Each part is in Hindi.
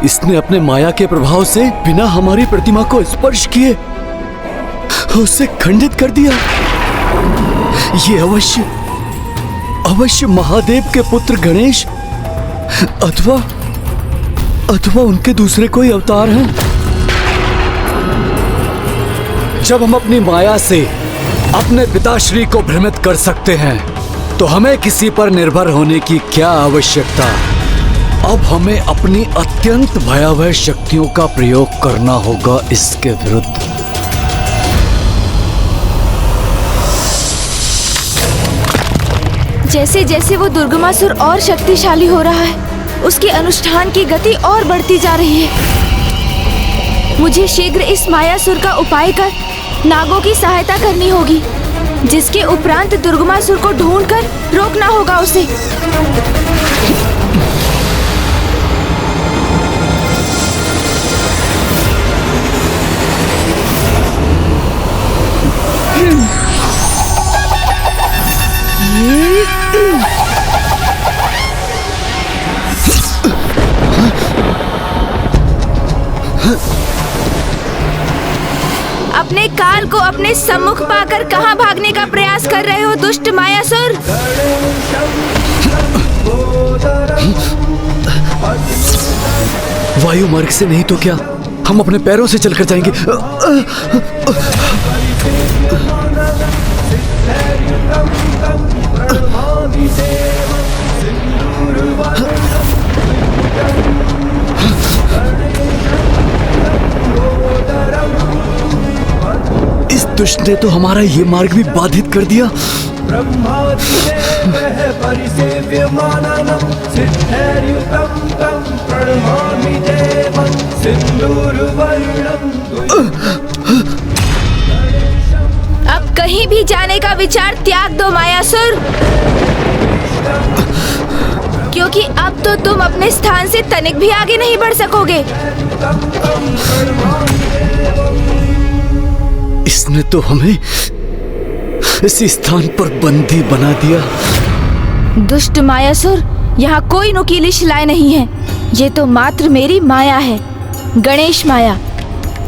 इसने अपने माया के प्रभाव से बिना हमारी प्रतिमा को स्पर्श किए उसे खंडित कर दिया। ये अवश्य महादेव के पुत्र गणेश अथवा उनके दूसरे कोई अवतार हैं। जब हम अपनी माया से अपने पिताश्री को भ्रमित कर सकते हैं तो हमें किसी पर निर्भर होने की क्या आवश्यकता। अब हमें अपनी अत्यंत भयावह शक्तियों का प्रयोग करना होगा इसके विरुद्ध। जैसे जैसे वो दुर्गमासुर और शक्तिशाली हो रहा है, उसके अनुष्ठान की गति और बढ़ती जा रही है। मुझे शीघ्र इस मायासुर का उपाय कर नागों की सहायता करनी होगी, जिसके उपरांत दुर्गमासुर को ढूंढकर रोकना होगा उसे। अपने काल को अपने सम्मुख पाकर कहां भागने का प्रयास कर रहे हो दुष्ट मायासुर? वायु मार्ग से नहीं तो क्या हम अपने पैरों से चलकर जाएंगे। इस दुष्ट ने तो हमारा ये मार्ग भी बाधित कर दिया। अब कहीं भी जाने का विचार त्याग दो मायासुर, क्योंकि अब तो तुम अपने स्थान से तनिक भी आगे नहीं बढ़ सकोगे। इसने तो हमें इसी स्थान पर बंदी बना दिया। दुष्ट मायासुर, यहाँ कोई नुकीली शिलाएं नहीं है। ये तो मात्र मेरी माया है, गणेश माया,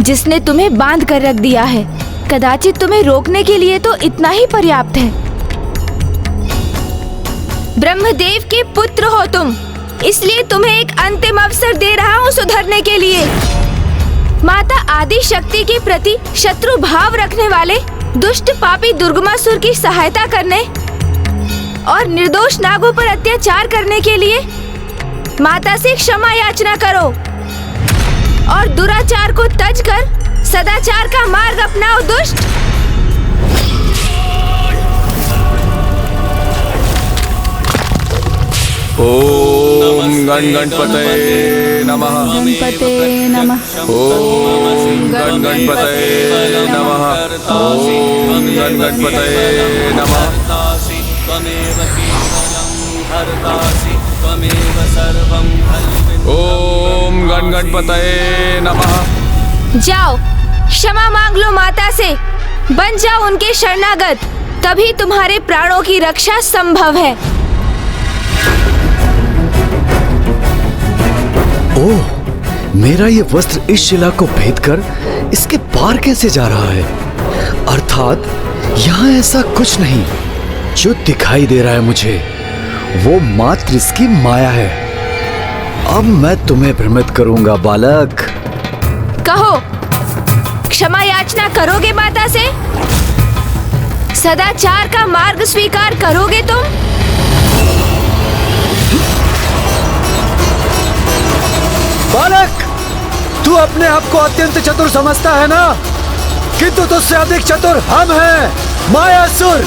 जिसने तुम्हें बांध कर रख दिया है। कदाचित तुम्हें रोकने के लिए तो इतना ही पर्याप्त है। ब्रह्मदेव के पुत्र हो तुम, इसलिए तुम्हें एक अंतिम अवसर दे रहा हूँ सुधरने के लिए। माता आदि शक्ति के प्रति शत्रु भाव रखने वाले दुष्ट पापी दुर्गमासुर की सहायता करने और निर्दोष नागों पर अत्याचार करने के लिए माता से क्षमा याचना करो और दुराचार को तज कर सदाचार का मार्ग अपनाओ दुष्ट। ओम गणपतये नमः। गणपते नमः। ओम गणपतये नमः। ओम गणपतये नमः। ओम गणपतये नमः। जाओ, क्षमा मांग लो माता से, बन जाओ उनके शरणागत, तभी तुम्हारे प्राणों की रक्षा संभव है। ओह, मेरा ये वस्त्र इस शिला को भेदकर इसके पार कैसे जा रहा है? अर्थात यहाँ ऐसा कुछ नहीं। जो दिखाई दे रहा है मुझे वो मात्र इसकी माया है। अब मैं तुम्हें भ्रमित करूंगा बालक। कहो, क्षमा याचना करोगे माता से? सदाचार का मार्ग स्वीकार करोगे तुम? बालक, तू अपने आप को अत्यंत चतुर समझता है ना? किंतु तुझसे अधिक चतुर हम हैं, मायासुर।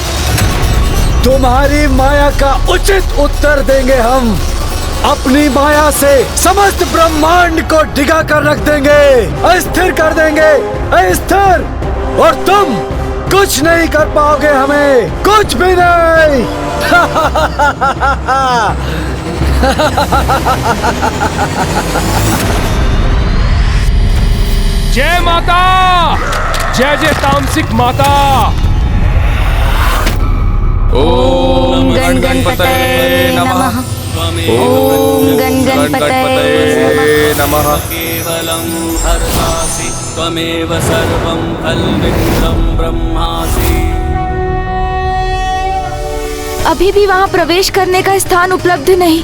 तुम्हारी माया का उचित उत्तर देंगे हम। अपनी माया से समस्त ब्रह्मांड को डिगा कर रख देंगे, अस्थिर कर देंगे, अस्थिर। और तुम कुछ नहीं कर पाओगे हमें, कुछ भी नहीं। जय माता, जय जय तामसिक माता। ओम गणपतये नमः। ओम गणपतये नमः। नमः। केवलं हरसासि त्वमेव सर्वं खल्विन्द्रं ब्रह्मासि। अभी भी वहाँ प्रवेश करने का स्थान उपलब्ध नहीं।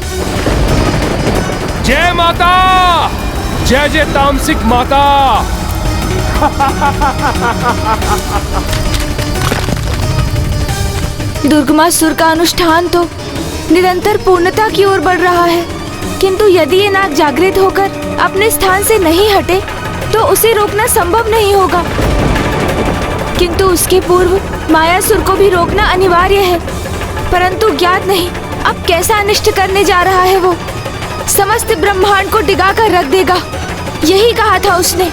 जय माता, जय जय तामसिक माता। दुर्गमासुर का अनुष्ठान तो निरंतर पूर्णता की ओर बढ़ रहा है, किंतु यदि ये नाग जागृत होकर अपने स्थान से नहीं हटे तो उसे रोकना संभव नहीं होगा। किंतु उसके पूर्व मायासुर को भी रोकना अनिवार्य है, परंतु ज्ञात नहीं अब कैसा अनिष्ट करने जा रहा है। वो समस्त ब्रह्मांड को डिगा कर रख देगा, यही कहा था उसने,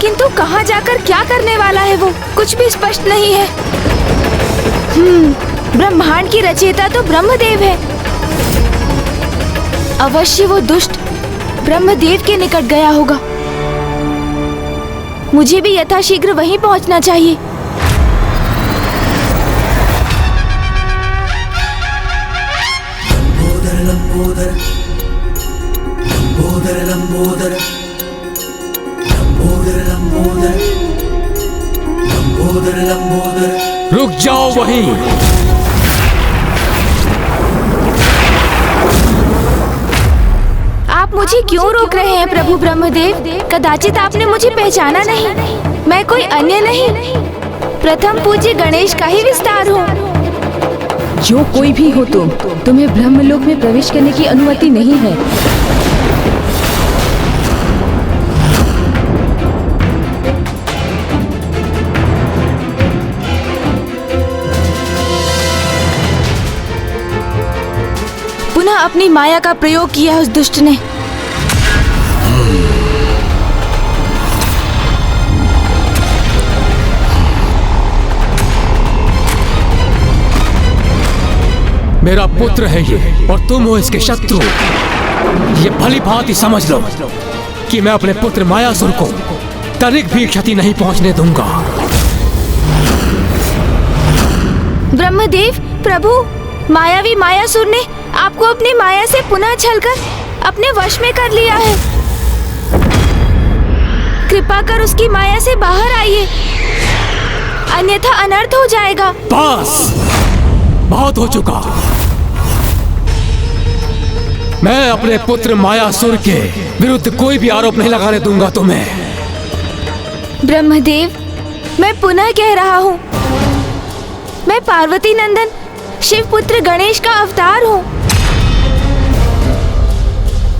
किंतु कहाँ जाकर क्या करने वाला है वो कुछ भी स्पष्ट नहीं है। ब्रह्मांड की रचयिता तो ब्रह्मदेव है। अवश्य वो दुष्ट ब्रह्मदेव के निकट गया होगा। मुझे भी यथाशीघ्र वहीं पहुंचना चाहिए। लंबोदर लंबोदर लंबोदर लंबोदर लंबोदर लंबोदर लंबोदर। रुक जाओ वहीं। आप मुझे क्यों रोक रहे हैं प्रभु ब्रह्मदेव? कदाचित आपने मुझे पहचाना नहीं। मैं कोई अन्य नहीं, प्रथम पूज्य गणेश का ही विस्तार हूँ। जो कोई भी हो तुम्हें ब्रह्मलोक में प्रवेश करने की अनुमति नहीं है। पुनः अपनी माया का प्रयोग किया उस दुष्ट ने। मेरा पुत्र है ये और तुम हो इसके शत्रु। ये भली भांति समझ लो कि मैं अपने पुत्र मायासुर को तनिक भी क्षति नहीं पहुंचने दूंगा। ब्रह्मदेव प्रभु, मायावी मायासुर ने आपको अपनी माया से पुनः छलकर अपने वश में कर लिया है। कृपा कर उसकी माया से बाहर आइए, अन्यथा अनर्थ हो जाएगा। बस बहुत हो चुका। मैं अपने पुत्र मायासुर के विरुद्ध कोई भी आरोप नहीं लगाने दूंगा तुम्हें। ब्रह्मदेव, मैं पुनः कह रहा हूँ, मैं पार्वती नंदन शिवपुत्र गणेश का अवतार हूँ।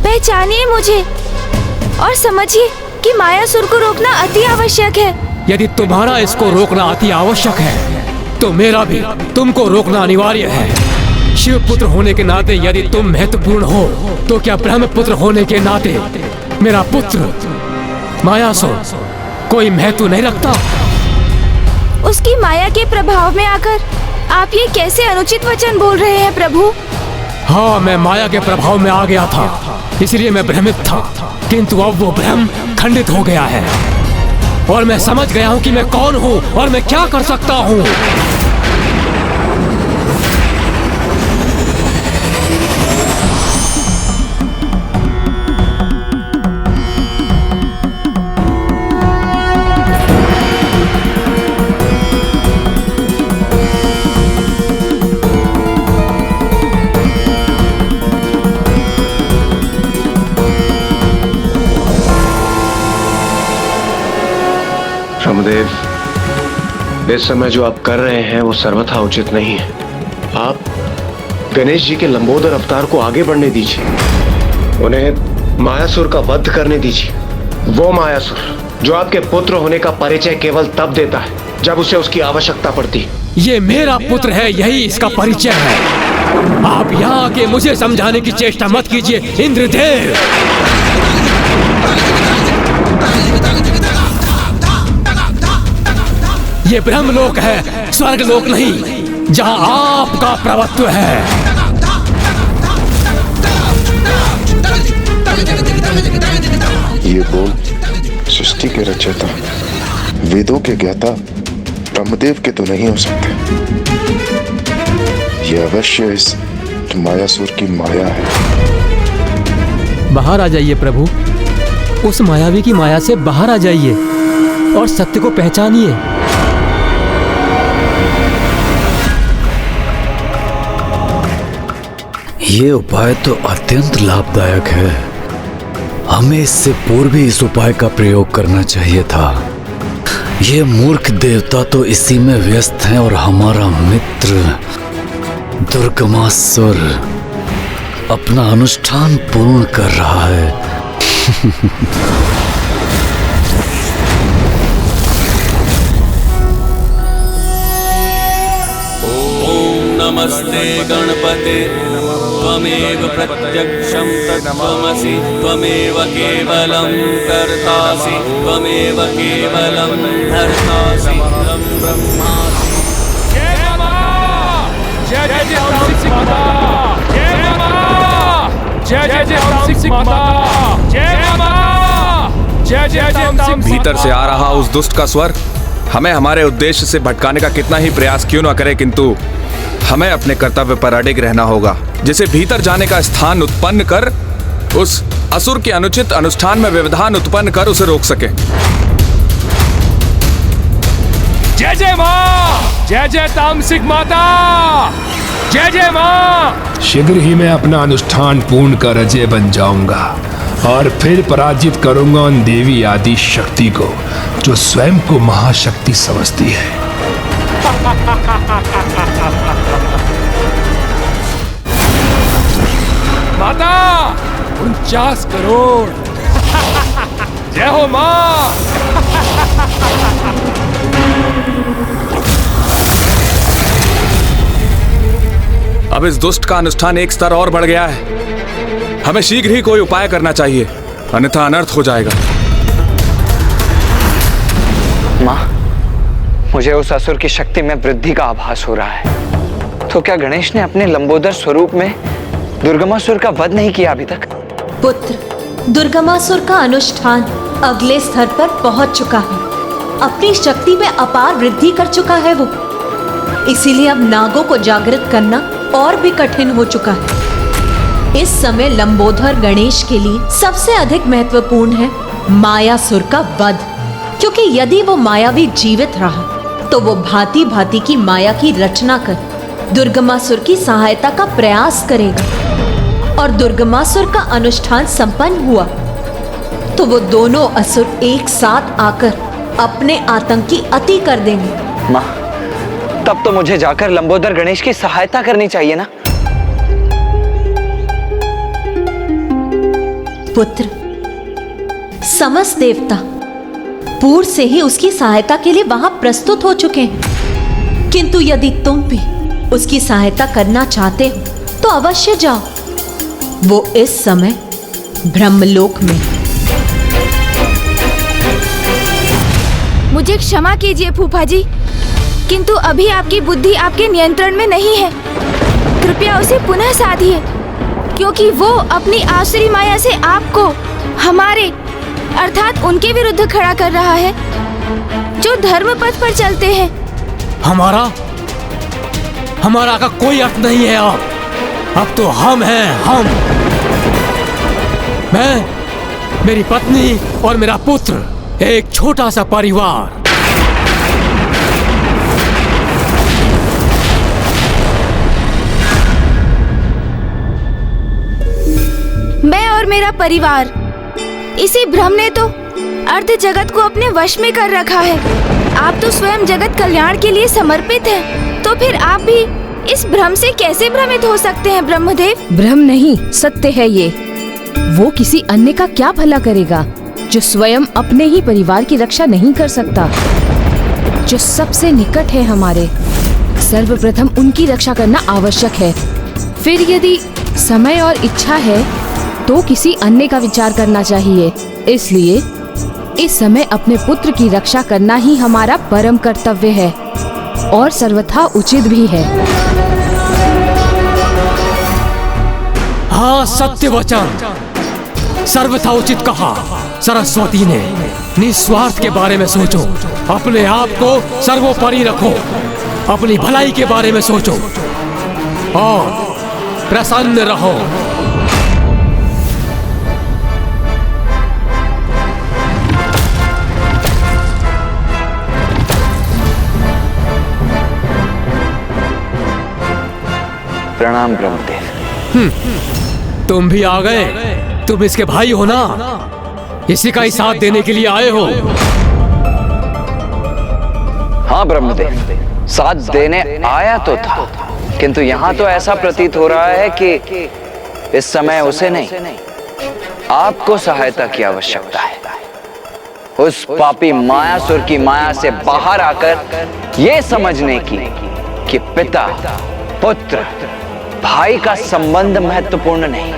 पहचानिए मुझे और समझिए कि मायासुर को रोकना अति आवश्यक है। यदि तुम्हारा इसको रोकना अति आवश्यक है तो मेरा भी तुमको रोकना अनिवार्य है। शिवपुत्र होने के नाते यदि तुम महत्वपूर्ण हो तो क्या ब्रह्मपुत्र होने के नाते मेरा पुत्र मायासुर कोई महत्व नहीं रखता? उसकी माया के प्रभाव में आकर आप ये कैसे अनुचित वचन बोल रहे हैं प्रभु? हाँ, मैं माया के प्रभाव में आ गया था, इसलिए मैं भ्रमित था, किंतु अब वो भ्रम खंडित हो गया है और मैं समझ गया हूँ कि मैं कौन हूँ और मैं क्या कर सकता हूँ। ब्रह्मदेव, इस समय जो आप कर रहे हैं वो सर्वथा उचित नहीं है। आप गणेश जी के लंबोदर अवतार को आगे बढ़ने दीजिए, उन्हें मायासुर का वध करने दीजिए। वो मायासुर जो आपके पुत्र होने का परिचय केवल तब देता है जब उसे उसकी आवश्यकता पड़ती है। ये मेरा पुत्र है, यही इसका परिचय है। आप यहाँ आके मुझे समझाने की चेष्टा मत कीजिए इंद्रदेव। ये ब्रह्मलोक है, स्वर्गलोक नहीं, जहाँ आपका प्रभुत्व है। ये बोल सृष्टि के रचयिता, वेदों के ज्ञाता ब्रह्मदेव के तो नहीं हो सकते। ये अवश्य इस मायासुर की माया है। बाहर आ जाइए प्रभु, उस मायावी की माया से बाहर आ जाइए और सत्य को पहचानिए। ये उपाय तो अत्यंत लाभदायक है। हमें इससे पूर्व ही इस उपाय का प्रयोग करना चाहिए था। ये मूर्ख देवता तो इसी में व्यस्त हैं और हमारा मित्र दुर्गमासुर अपना अनुष्ठान पूर्ण कर रहा है। नमस्ते गणपते त्वमेव प्रत्यक्षं तत्त्वमसि त्वमेव केवलं कर्तासि त्वमेव केवलं धर्तासि त्वं ब्रह्मासि। जय तामसिक माता, जय माता, जय तामसिक माता, जय माता, जय तामसिक। भीतर से आ रहा उस दुष्ट का स्वर हमें हमारे उद्देश्य से भटकाने का कितना ही प्रयास क्यों न करे, किंतु हमें अपने कर्तव्य पर अडिग रहना होगा, जिसे भीतर जाने का स्थान उत्पन्न कर उस असुर के अनुचित अनुष्ठान में व्यवधान उत्पन्न कर उसे रोक सके। जय जय माँ, जय जय तामसिक माता, जय जय माँ। शीघ्र ही मैं अपना अनुष्ठान पूर्ण कर अजय बन जाऊंगा और फिर पराजित करूंगा उन देवी आदि शक्ति को जो स्वयं को महाशक्ति समझती है। माता 49 करोड़। जय हो माँ। अब इस दुष्ट का अनुष्ठान एक स्तर और बढ़ गया है। हमें शीघ्र ही कोई उपाय करना चाहिए, अन्यथा अनर्थ हो जाएगा। माँ, मुझे उस असुर की शक्ति में वृद्धि का आभास हो रहा है। तो क्या गणेश ने अपने लंबोदर स्वरूप में दुर्गमासुर का वध नहीं किया अभी तक? पुत्र, दुर्गमासुर का अनुष्ठान अगले स्तर पर पहुंच चुका है। अपनी शक्ति में अपार वृद्धि कर चुका है वो। इसीलिए अब नागों को जागृत करना और भी कठिन हो चुका है। इस समय लंबोदर गणेश के लिए सबसे अधिक महत्वपूर्ण है मायासुर का वध, क्योंकि यदि वो मायावी जीवित रहा तो वो भांति भांति की माया की रचना कर दुर्गमासुर की सहायता का प्रयास करेगा, और दुर्गमासुर का अनुष्ठान संपन्न हुआ तो वो दोनों असुर एक साथ आकर अपने आतंक की अति कर देंगे। माँ, तब तो मुझे जाकर लंबोदर गणेश की सहायता करनी चाहिए ना? पुत्र, समस्त देवता पूर्व से ही उसकी सहायता के लिए वहां प्रस्तुत हो चुके हैं, किंतु यदि तुम भी उसकी सहायता करना चाहते हो तो अवश्य जाओ। वो इस समय ब्रह्मलोक में। मुझे क्षमा कीजिए फूफा जी, किंतु अभी आपकी बुद्धि आपके नियंत्रण में नहीं है। कृपया उसे पुनः साधिए, क्योंकि वो अपनी आसुरी माया से आपको हमारे अर्थात उनके विरुद्ध खड़ा कर रहा है, जो धर्म पथ पर चलते हैं। हमारा का कोई अर्थ नहीं है। अब तो हम हैं, हम। मैं, मेरी पत्नी और मेरा पुत्र, एक छोटा सा परिवार। मैं और मेरा परिवार, इसी भ्रम ने तो अर्ध जगत को अपने वश में कर रखा है। आप तो स्वयं जगत कल्याण के लिए समर्पित हैं, तो फिर आप भी इस भ्रम से कैसे भ्रमित हो सकते हैं ब्रह्मदेव? भ्रम नहीं, सत्य है ये। वो किसी अन्य का क्या भला करेगा जो स्वयं अपने ही परिवार की रक्षा नहीं कर सकता, जो सबसे निकट है हमारे। सर्वप्रथम उनकी रक्षा करना आवश्यक है, फिर यदि समय और इच्छा है तो किसी अन्य का विचार करना चाहिए। इसलिए इस समय अपने पुत्र की रक्षा करना ही हमारा परम कर्तव्य है और सर्वथा उचित भी है। हाँ, सत्य वचन, सर्वथा उचित कहा सरस्वती ने। निस्वार्थ के बारे में सोचो, अपने आप को सर्वोपरि रखो, अपनी भलाई के बारे में सोचो और प्रसन्न रहो। प्रणाम ब्रह्मदेव। तुम भी आ गए। तुम इसके भाई हो ना, इसी का ही साथ देने के लिए आए हो। हाँ ब्रह्मदेव, साथ देने आया तो था, किंतु यहाँ तो ऐसा प्रतीत हो रहा है कि इस समय उसे नहीं, आपको सहायता की आवश्यकता है। उस पापी मायासुर की माया से बाहर आकर ये समझने की कि पिता पुत्र भाई का संबंध महत्वपूर्ण नहीं,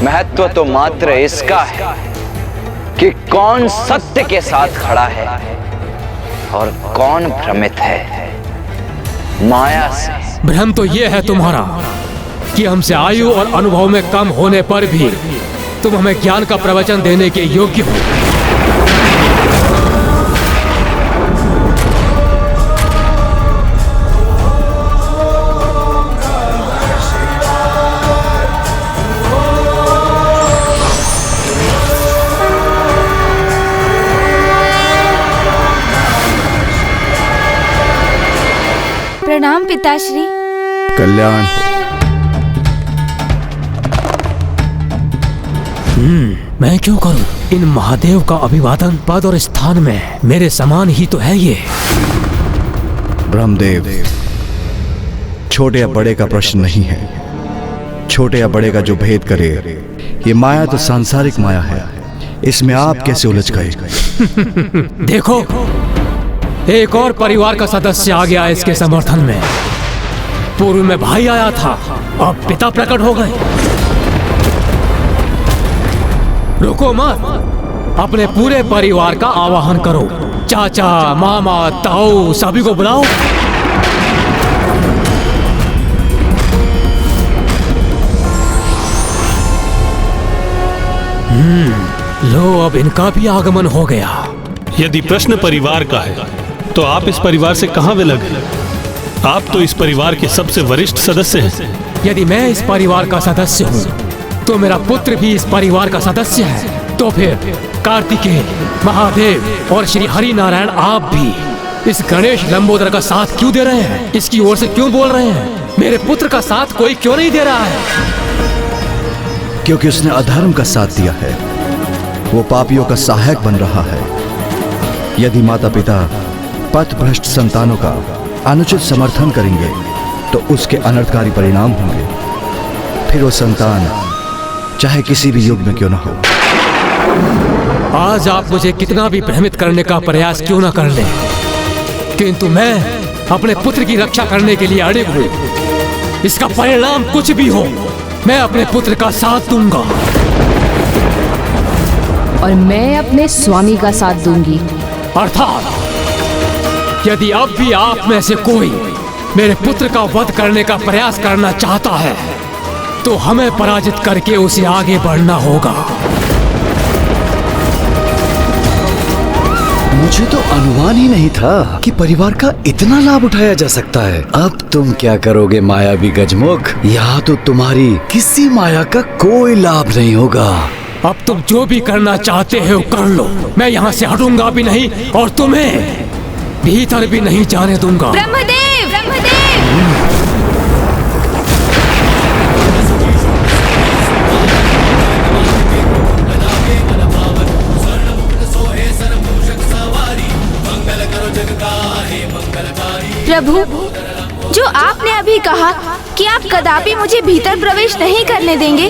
महत्व तो मात्र इसका है कि कौन सत्य के साथ खड़ा है और कौन भ्रमित है माया से। भ्रम तो ये है तुम्हारा कि हमसे आयु और अनुभव में कम होने पर भी तुम हमें ज्ञान का प्रवचन देने के योग्य हो। प्रणाम पिताश्री। कल्याण हो। मैं क्यों करूं? इन महादेव का अभिवादन पद और स्थान में मेरे समान ही तो है ये। ब्रह्मदेव, छोटे या बड़े का प्रश्न नहीं है। छोटे या बड़े का जो भेद करे, ये माया तो सांसारिक माया है, इसमें आप कैसे उलझ गए? देखो, एक और परिवार का सदस्य आ गया इसके समर्थन में। पूर्व में भाई आया था, अब पिता प्रकट हो गए। रुको मत, अपने पूरे परिवार का आवाहन करो। चाचा, मामा, ताऊ सभी को बुलाओ। लो, अब इनका भी आगमन हो गया। यदि प्रश्न परिवार का है तो आप इस परिवार से कहां विलग हैं? आप तो इस परिवार के सबसे वरिष्ठ सदस्य हैं। यदि मैं इस परिवार का सदस्य हूँ तो मेरा पुत्र भी इस परिवार का सदस्य है। तो फिर कार्तिकेय, महादेव और श्री हरि नारायण आप भी इस गणेश लंबोदर का साथ क्यों दे रहे हैं? इसकी ओर से क्यों बोल रहे हैं? मेरे पुत्र का साथ कोई क्यों नहीं दे रहा है? क्योंकि उसने अधर्म का साथ दिया है, वो पापियों का सहायक बन रहा है। यदि माता पिता पथ भ्रष्ट संतानों का अनुचित समर्थन करेंगे तो उसके अनर्थकारी परिणाम होंगे। फिर वो संतान चाहे किसी भी युग में क्यों न हो। आज आप मुझे कितना भी भ्रमित करने का प्रयास क्यों न कर ले, किंतु मैं अपने पुत्र की रक्षा करने के लिए अड़िग हूँ। इसका परिणाम कुछ भी हो, मैं अपने पुत्र का साथ दूंगा। और मैं अपने स्वामी का साथ दूंगी। अर्थात यदि अब भी आप में से कोई मेरे पुत्र का वध करने का प्रयास करना चाहता है तो हमें पराजित करके उसे आगे बढ़ना होगा। मुझे तो अनुमान ही नहीं था कि परिवार का इतना लाभ उठाया जा सकता है। अब तुम क्या करोगे मायावी गजमुख? यहाँ तो तुम्हारी किसी माया का कोई लाभ नहीं होगा। अब तुम जो भी करना चाहते हो कर लो, मैं यहाँ से हटूंगा भी नहीं और तुम्हें भीतर भी नहीं जाने दूंगा। ब्रह्मदेव, ब्रह्मदेव! प्रभु, जो आपने अभी कहा कि आप कदापि मुझे भीतर प्रवेश नहीं करने देंगे,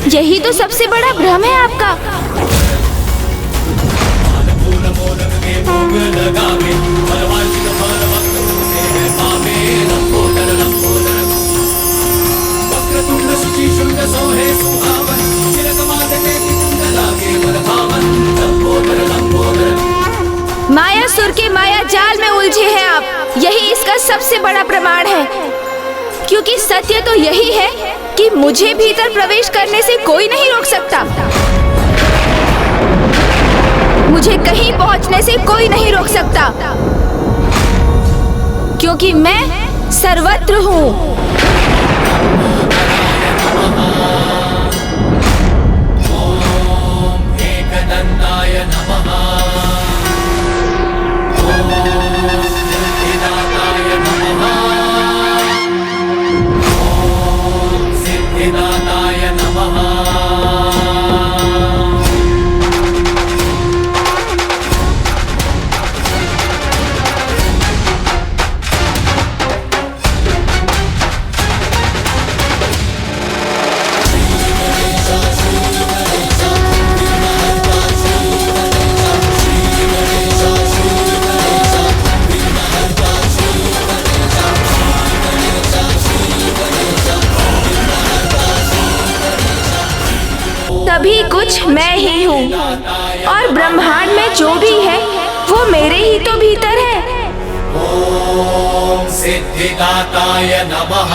यही तो सबसे बड़ा भ्रम है आपका। मायासुर के माया जाल में उलझे हैं आप, यही इसका सबसे बड़ा प्रमाण है। क्योंकि सत्य तो यही है कि मुझे भीतर प्रवेश करने से कोई नहीं रोक सकता। मुझे कहीं पहुंचने से कोई नहीं रोक सकता, क्योंकि मैं सर्वत्र हूँ। मैं ही हूँ और ब्रह्मांड में जो भी है वो मेरे ही तो भीतर है। ओम सिद्धिदाताय नमः।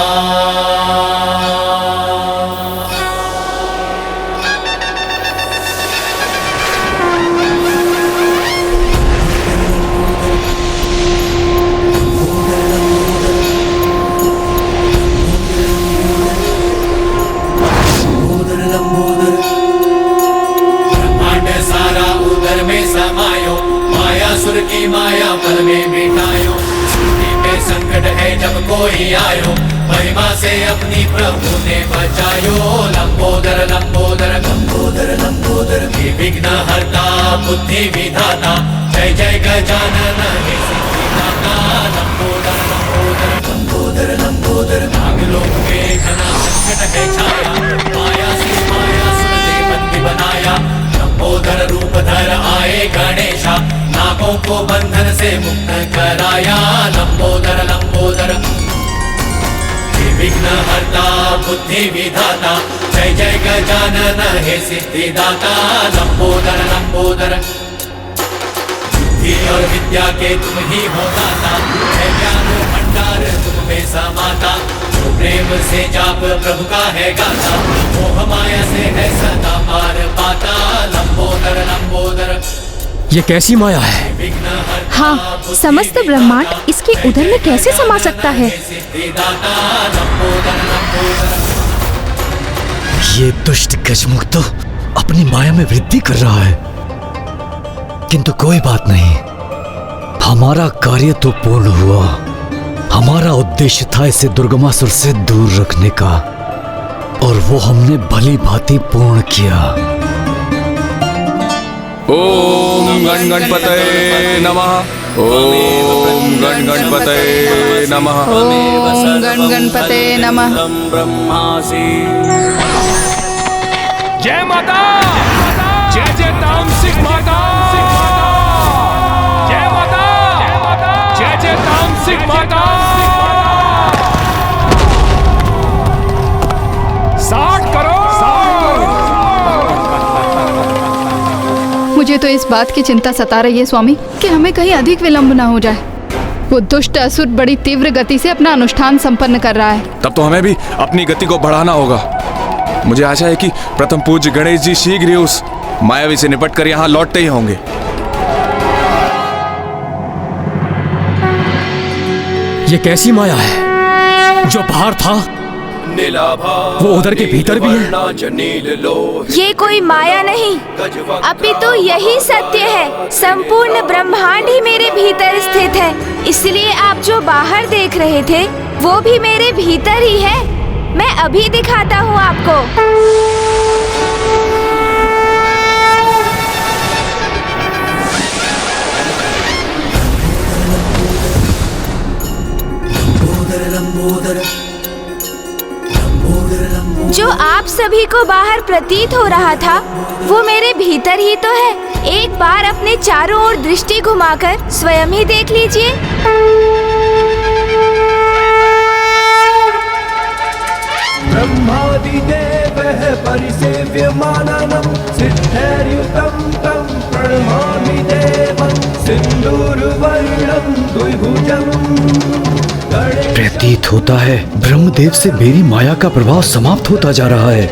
ब्रह्मांड सारा उदर में समायो, मायासुर की माया पल में मिटायो। सृष्टि पे संकट है जब कोई आयो, महिमा से अपनी प्रभु ने बचायो। लंबोदर लंबोदर लंबोदर लंबोदर, हे विघ्न हरता बुद्धि विधाता, जय जय गजानन हे सिद्धिदाता। लंबोदर लंबोदर लंबोदर लंबोदर, नागलोक में घना संकट है छाया, माया से मायासुर ने बंदी बनाया। लंबोदर रूप धर आए गणेशा, नागों को बंधन से मुक्त कराया। लंबोदर लंबोदर, हे विघ्न हरता बुद्धि विधाता, जय जय गजानन हे सिद्धिदाता। लंबोदर लंबोदर, बुद्धि और विद्या के तुम ही हो दाता, है ज्ञान भंडार तुम में समाता। जो प्रेम से जाप प्रभु का है गाता, मोह माया से है सदा पार पाता। लंबोदर लंबोदर, ये कैसी माया है? हाँ, समस्त ब्रह्मांड इसके उदर में कैसे समा सकता है? ये दुष्ट गजमुख तो अपनी माया में वृद्धि कर रहा है, किंतु कोई बात नहीं, हमारा कार्य तो पूर्ण हुआ। हमारा उद्देश्य था इसे दुर्गमासुर से दूर रखने का, और वो हमने भली भांति पूर्ण किया। ओम गण गणपतये नमः। ओम गण गणपतये नमः। ओम गण गणपतये नमः। ब्रह्मासि। जय माता, जय जय तामसिक माता, जय माता, जय जय तामसिक माता। 60 करोड़। मुझे तो इस बात की चिंता सता रही है स्वामी कि हमें कहीं अधिक विलंब ना हो जाए। वो दुष्ट असुर बड़ी तीव्र गति से अपना अनुष्ठान संपन्न कर रहा है। तब तो हमें भी अपनी गति को बढ़ाना होगा। मुझे आशा है कि प्रथम पूज्य गणेश जी शीघ्र ही उस मायावी से निपट कर यहाँ लौटते ही होंगे। ये कैसी माया है? जो बाहर था वो उधर के भीतर भी है। ये कोई माया नहीं, अपितु यही सत्य है। संपूर्ण ब्रह्मांड ही मेरे भीतर स्थित है, इसलिए आप जो बाहर देख रहे थे वो भी मेरे भीतर ही है। मैं अभी दिखाता हूँ आपको। जो आप सभी को बाहर प्रतीत हो रहा था वो मेरे भीतर ही तो है। एक बार अपने चारों ओर दृष्टि घुमाकर स्वयं ही देख लीजिए। ब्रह्मादिदेवः परिसेव्यमाननं सिद्धैर्युतं तं प्रणमामि देवं सिन्दूरवर्णं द्विभुजम्। प्रतीत होता है ब्रह्मदेव से मेरी माया का प्रभाव समाप्त होता जा रहा है।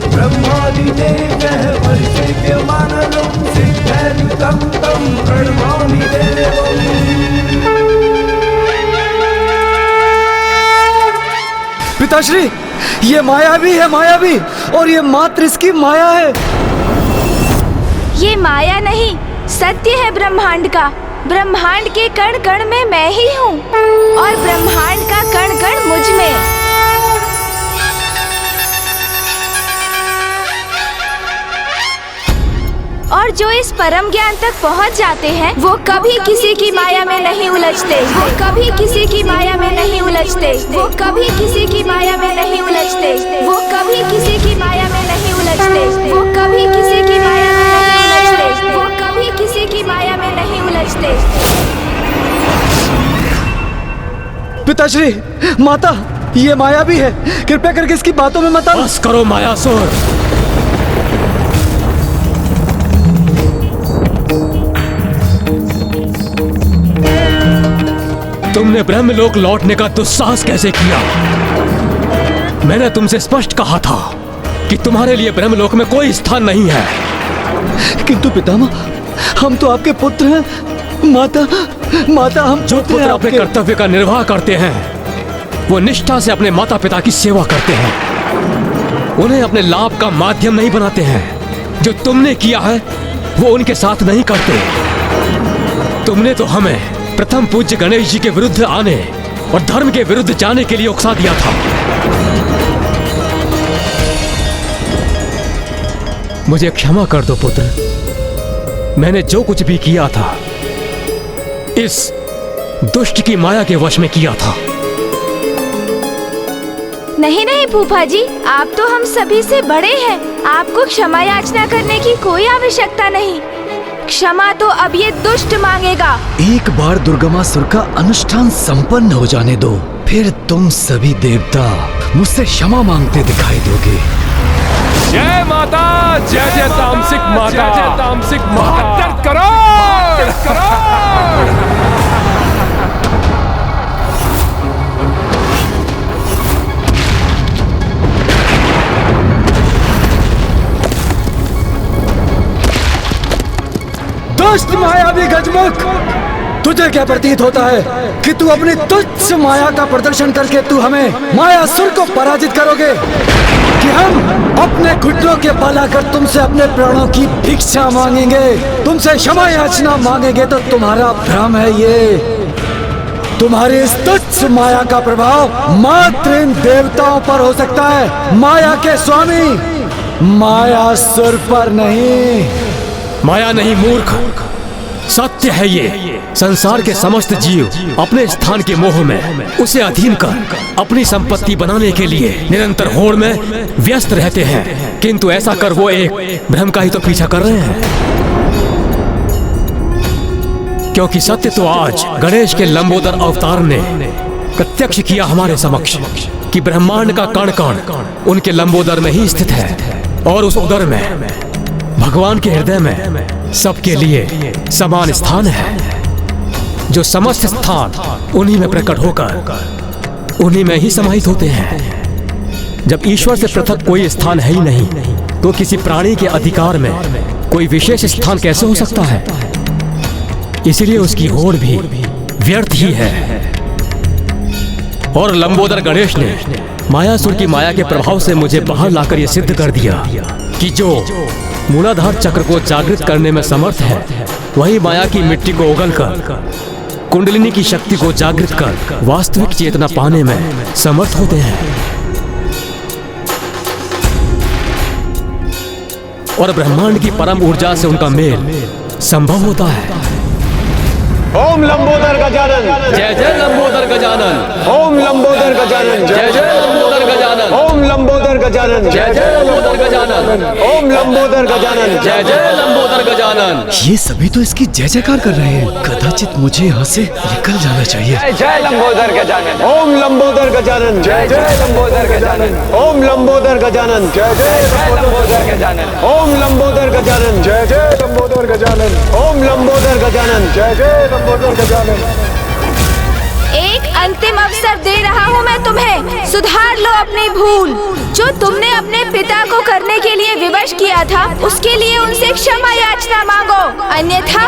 ब्रह्मादिदेवः परिसेव्यमाननं सिद्धैर्युतं तं प्रणमामि देवं। पिताश्री, ये मायावी है, मायावी, और ये मात्र इसकी माया है। ये माया नहीं, सत्य है ब्रह्मांड का। ब्रह्मांड के कण कण में मैं ही हूँ और ब्रह्मांड का कण कण मुझ में। और जो इस परम ज्ञान तक पहुँच जाते हैं वो कभी किसी की माया में नहीं उलझते। वो कभी किसी की माया में नहीं उलझते। वो कभी किसी की माया में नहीं उलझते। वो कभी किसी की माया में नहीं उलझते। वो कभी किसी की माया में नहीं उलझते। वो कभी किसी की माया में नहीं उलझते। पिताश्री, माता, ये मायावी है, कृपया करके इसकी बातों में मत आना। बस करो मायासुर, तुमने ब्रह्मलोक लौटने का दुस्साहस कैसे किया? मैंने तुमसे स्पष्ट कहा था कि तुम्हारे लिए ब्रह्मलोक में कोई स्थान नहीं है। किंतु पितामह, हम तो आपके पुत्र हैं। माता हम जो पुत्र अपने कर्तव्य का निर्वाह करते हैं वो निष्ठा से अपने माता पिता की सेवा करते हैं, उन्हें अपने लाभ का माध्यम नहीं बनाते हैं। जो तुमने किया है वो उनके साथ नहीं करते। तुमने तो हमें प्रथम पूज्य गणेश जी के विरुद्ध आने और धर्म के विरुद्ध जाने के लिए उकसा दिया था। मुझे क्षमा कर दो पुत्र, मैंने जो कुछ भी किया था इस दुष्ट की माया के वश में किया था। नहीं नहीं फूफा जी, आप तो हम सभी से बड़े हैं। आपको क्षमा याचना करने की कोई आवश्यकता नहीं। क्षमा तो अब ये दुष्ट मांगेगा। एक बार दुर्गमासुर का अनुष्ठान संपन्न हो जाने दो, फिर तुम सभी देवता मुझसे क्षमा मांगते दिखाई दोगे। जय माता, जय जय तामसिक माता, जय तामसिक माता। 72 करोड़। दुष्ट मायावी गजमुख, तुझे क्या प्रतीत होता है कि तू अपनी तुच्छ माया का प्रदर्शन करके तू हमें मायासुर को पराजित करोगे, कि हम अपने घुटनों के बल आकर तुमसे अपने प्राणों की भिक्षा मांगेंगे, तुमसे क्षमा याचना मांगेंगे? तो तुम्हारा भ्रम है ये। तुम्हारी इस तुच्छ माया का प्रभाव मात्र इन देवताओं पर हो सकता है, माया के स्वामी मायासुर पर नहीं। माया नहीं मूर्ख, सत्य है ये। संसार के समस्त जीव अपने स्थान के मोह में उसे अधीन कर अपनी संपत्ति बनाने के लिए निरंतर होड़ में व्यस्त रहते हैं, किंतु ऐसा कर वो एक भ्रम का ही तो पीछा कर रहे हैं। क्योंकि सत्य तो आज गणेश के लंबोदर अवतार ने प्रत्यक्ष किया हमारे समक्ष कि ब्रह्मांड का कण कण उनके लंबोदर में ही स्थित है, और उस उदर में भगवान के हृदय में सबके लिए समान स्थान है। जो समस्त स्थान उन्हीं में प्रकट होकर उन्हीं में ही समाहित होते हैं। जब ईश्वर से पृथक कोई स्थान है ही नहीं, तो किसी प्राणी के अधिकार में कोई विशेष स्थान कैसे हो सकता है? इसलिए उसकी होड़ भी व्यर्थ ही है। और लंबोदर गणेश ने मायासुर की माया के प्रभाव से मुझे बाहर लाकर यह सिद्ध कर दिया कि जो मूलाधार चक्र को जागृत करने में समर्थ है, वही माया की मिट्टी को उगलकर कुंडलिनी की शक्ति को जागृत कर वास्तविक चेतना पाने में समर्थ होते हैं। और ब्रह्मांड की परम ऊर्जा से उनका मेल संभव होता है। ओम लंबोदर गजानन, जय जय लंबोदर गजानन। ओम लंबोदर गजानन, जय जय लंबोदर गजानन। ओम लंबोदर गजानन, जय जय लंबोदर गजानन। ओम लंबोदर गजानन, जय जय लंबोदर गजानन। ये सभी तो इसकी जय जयकार कर रहे हैं। कदाचित मुझे यहाँ से निकल जाना चाहिए। जय जय लंबोदर गजानन। ओम लंबोदर गजानन, जय जय लंबोदर गजानन। ओम लंबोदर गजानन, जय जय लंबोदर गजानन। ओम लंबोदर गजानन, जय जय लंबोदर गजानन। ओम लंबोदर गजानन, जय जय लंबोदर गजानन। एक अंतिम अवसर दे रहा हूँ मैं तुम्हें, सुधार लो अपनी भूल। जो तुमने अपने पिता को करने के लिए विवश किया था, उसके लिए उनसे क्षमा याचना मांगो, अन्यथा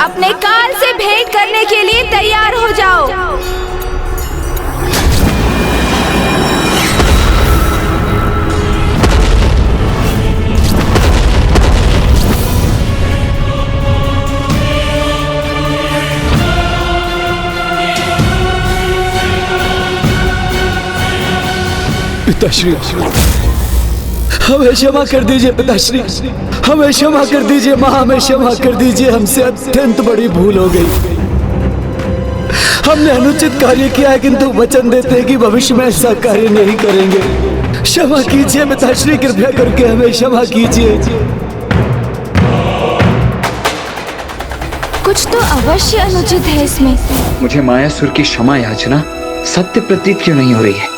अपने काल से भेंट करने के लिए तैयार हो जाओ। पिताश्री, हमें क्षमा कर दीजिए। पिताश्री, हमें क्षमा कर दीजिए। माँ, हमें क्षमा कर दीजिए। हमसे अत्यंत बड़ी भूल हो गई। हमने अनुचित कार्य किया है, किंतु वचन देते हैं कि भविष्य में ऐसा कार्य नहीं करेंगे। क्षमा कीजिए पिताश्री, कृपया करके हमें क्षमा कीजिए। कुछ तो अवश्य अनुचित है इसमें। मुझे मायासुर की क्षमा याचना सत्य प्रतीत क्यों नहीं हो रही है?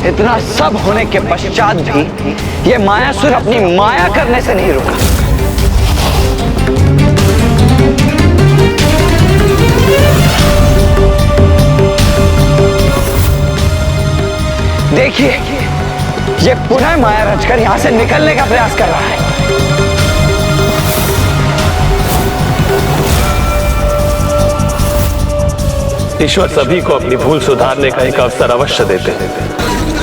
इतना सब होने के पश्चात भी ये मायासुर अपनी माया करने से नहीं रुका। देखिए, ये पुनः माया रचकर यहां से निकलने का प्रयास कर रहा है। ईश्वर सभी को अपनी भूल सुधारने का एक अवसर अवश्य देते हैं,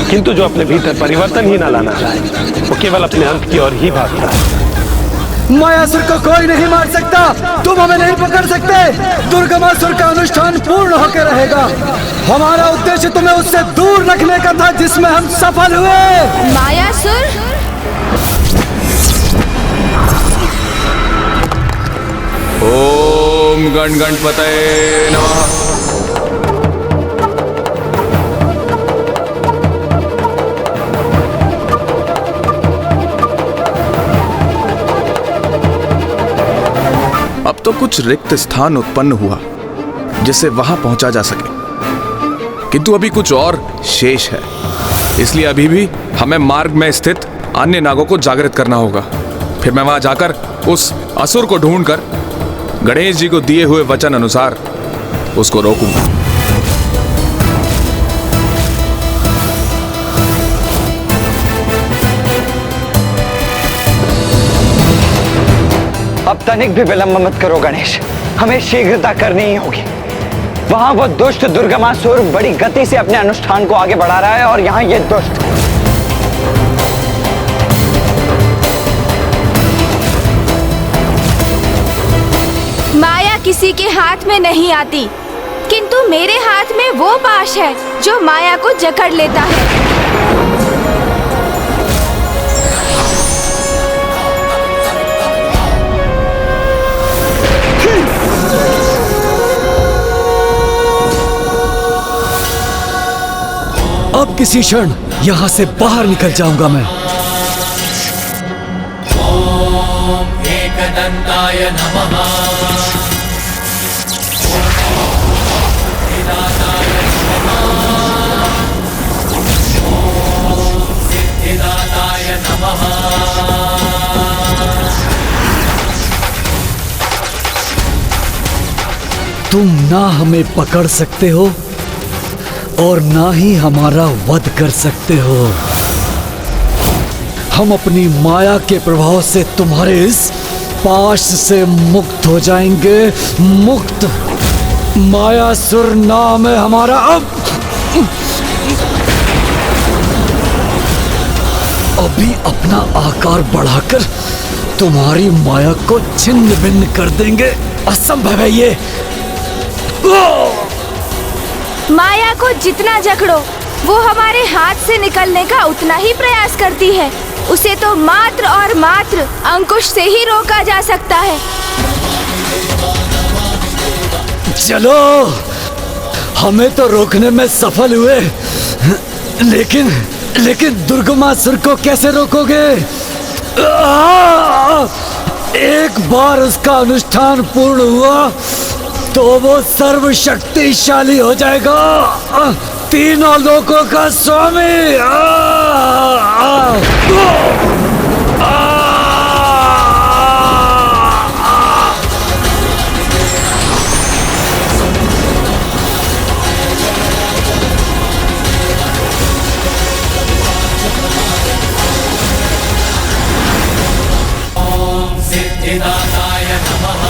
किंतु जो अपने भीतर परिवर्तन ही न लाना चाहे वो केवल अपने अंत की ओर ही भागता है। मायासुर को कोई नहीं मार सकता, तुम हमें नहीं पकड़ सकते। दुर्गमासुर का अनुष्ठान पूर्ण होकर रहेगा। हमारा उद्देश्य तुम्हें उससे दूर रखने का था, जिसमें हम सफल हुए। मायासुर, ओम गण गणपतये नमः। अब तो कुछ रिक्त स्थान उत्पन्न हुआ जिससे वहां पहुंचा जा सके, किंतु अभी कुछ और शेष है। इसलिए अभी भी हमें मार्ग में स्थित अन्य नागों को जागृत करना होगा। फिर मैं वहां जाकर उस असुर को ढूंढकर गणेश जी को दिए हुए वचन अनुसार उसको रोकूंगा। अब तनिक भी विलंब मत करो गणेश, हमें शीघ्रता करनी ही होगी। वहां वो दुष्ट दुर्गमासुर बड़ी गति से अपने अनुष्ठान को आगे बढ़ा रहा है और यहां ये दुष्ट माया किसी के हाथ में नहीं आती, किंतु मेरे हाथ में वो पाश है जो माया को जकड़ लेता है। अब किसी क्षण यहाँ से बाहर निकल जाऊंगा मैं। ओम एकदंताय नमः। सिद्धिदाताय नमः। ओम सिद्धिदाताय नमः। तुम ना हमें पकड़ सकते हो और ना ही हमारा वध कर सकते हो। हम अपनी माया के प्रभाव से तुम्हारे इस पाश से मुक्त हो जाएंगे। मुक्त। मायासुर नाम है हमारा। अब अभी अपना आकार बढ़ाकर तुम्हारी माया को छिन्न भिन्न कर देंगे। असंभव है ये। माया को जितना जकड़ो वो हमारे हाथ से निकलने का उतना ही प्रयास करती है। उसे तो मात्र और मात्र अंकुश से ही रोका जा सकता है। चलो, हमें तो रोकने में सफल हुए, लेकिन दुर्गमासुर को कैसे रोकोगे? एक बार उसका अनुष्ठान पूर्ण हुआ तो वो सर्वशक्तिशाली हो जाएगा, तीनों लोकों का स्वामी। ओम सिद्धिदाताय नमः।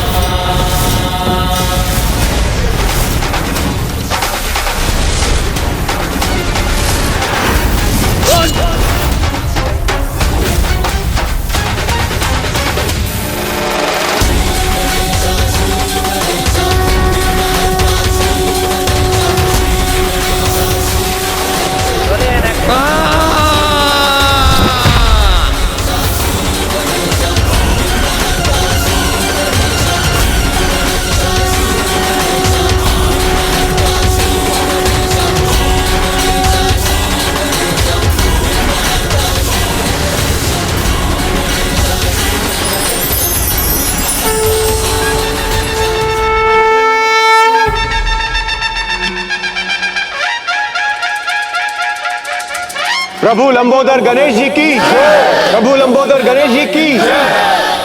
प्रभु लंबोदर गणेश जी की, प्रभु लंबोदर गणेश जी की,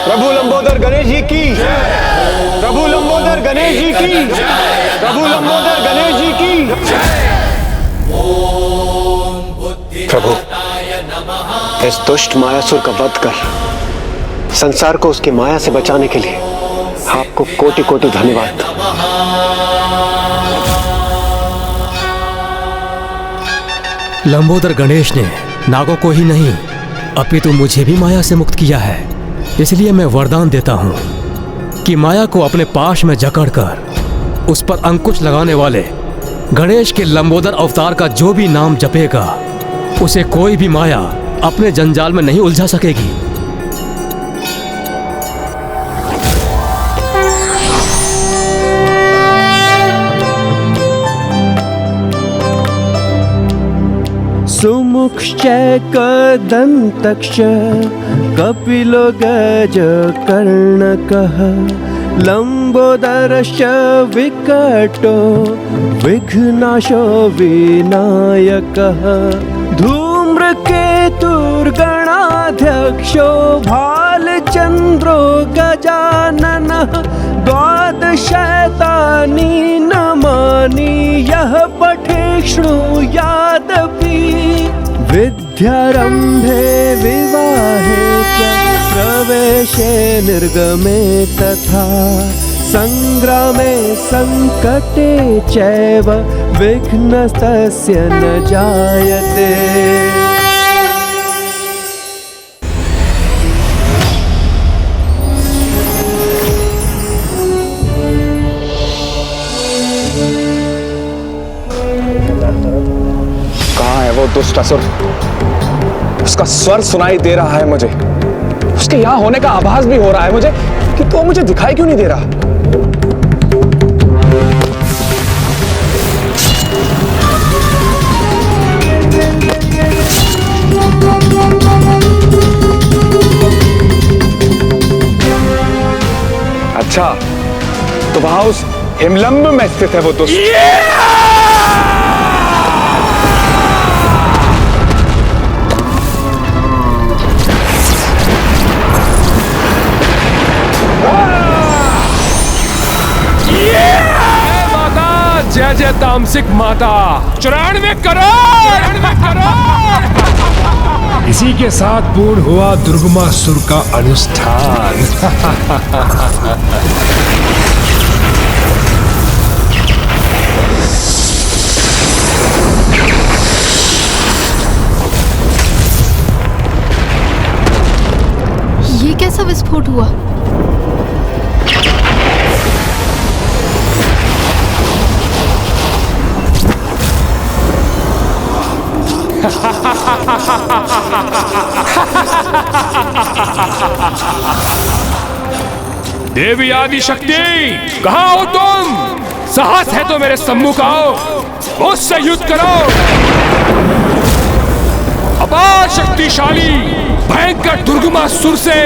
प्रभु लंबोदर गणेश जी की, प्रभु लंबोदर गणेश जी की, प्रभु लंबोदर गणेश जी की। प्रभु, इस दुष्ट मायासुर का वध कर संसार को उसकी माया से बचाने के लिए आपको कोटि कोटि धन्यवाद। लंबोदर गणेश ने नागों को ही नहीं अपितु मुझे भी माया से मुक्त किया है। इसलिए मैं वरदान देता हूँ कि माया को अपने पाश में जकड़कर उस पर अंकुश लगाने वाले गणेश के लंबोदर अवतार का जो भी नाम जपेगा उसे कोई भी माया अपने जंजाल में नहीं उलझा सकेगी। सुमुक्षैकदन्तक्ष कपिलो गजकर्णकः लम्बोदरश्च विकटो विघ्नाशो विनायकः धूम्रकेतुर्गणाध्यक्षो भालचन्द्रो गजाननः द्वादशैतानि नामानि यः पठे शृणुयादपि विद्यारम्भे विवाहे च प्रवेशे निर्गमे तथा संग्रामे संकटे चैव विघ्नस्तस्य न जायते। दुष्ट असुर, उसका स्वर सुनाई दे रहा है मुझे, उसके यहां होने का आभास भी हो रहा है मुझे, कि तो मुझे दिखाई क्यों नहीं दे रहा? अच्छा, तो वहां उस हिमलंब में स्थित है वो दुष्ट। जय जय तामसिक माता, 94 करोड़। इसी के साथ पूर्ण हुआ दुर्गमासुर का अनुष्ठान। ये कैसा विस्फोट हुआ? देवी आदि शक्ति, कहाँ हो तुम? साहस है तो मेरे सम्मुख आओ, मुझसे युद्ध करो। अपार शक्तिशाली भयंकर दुर्गमासुर से।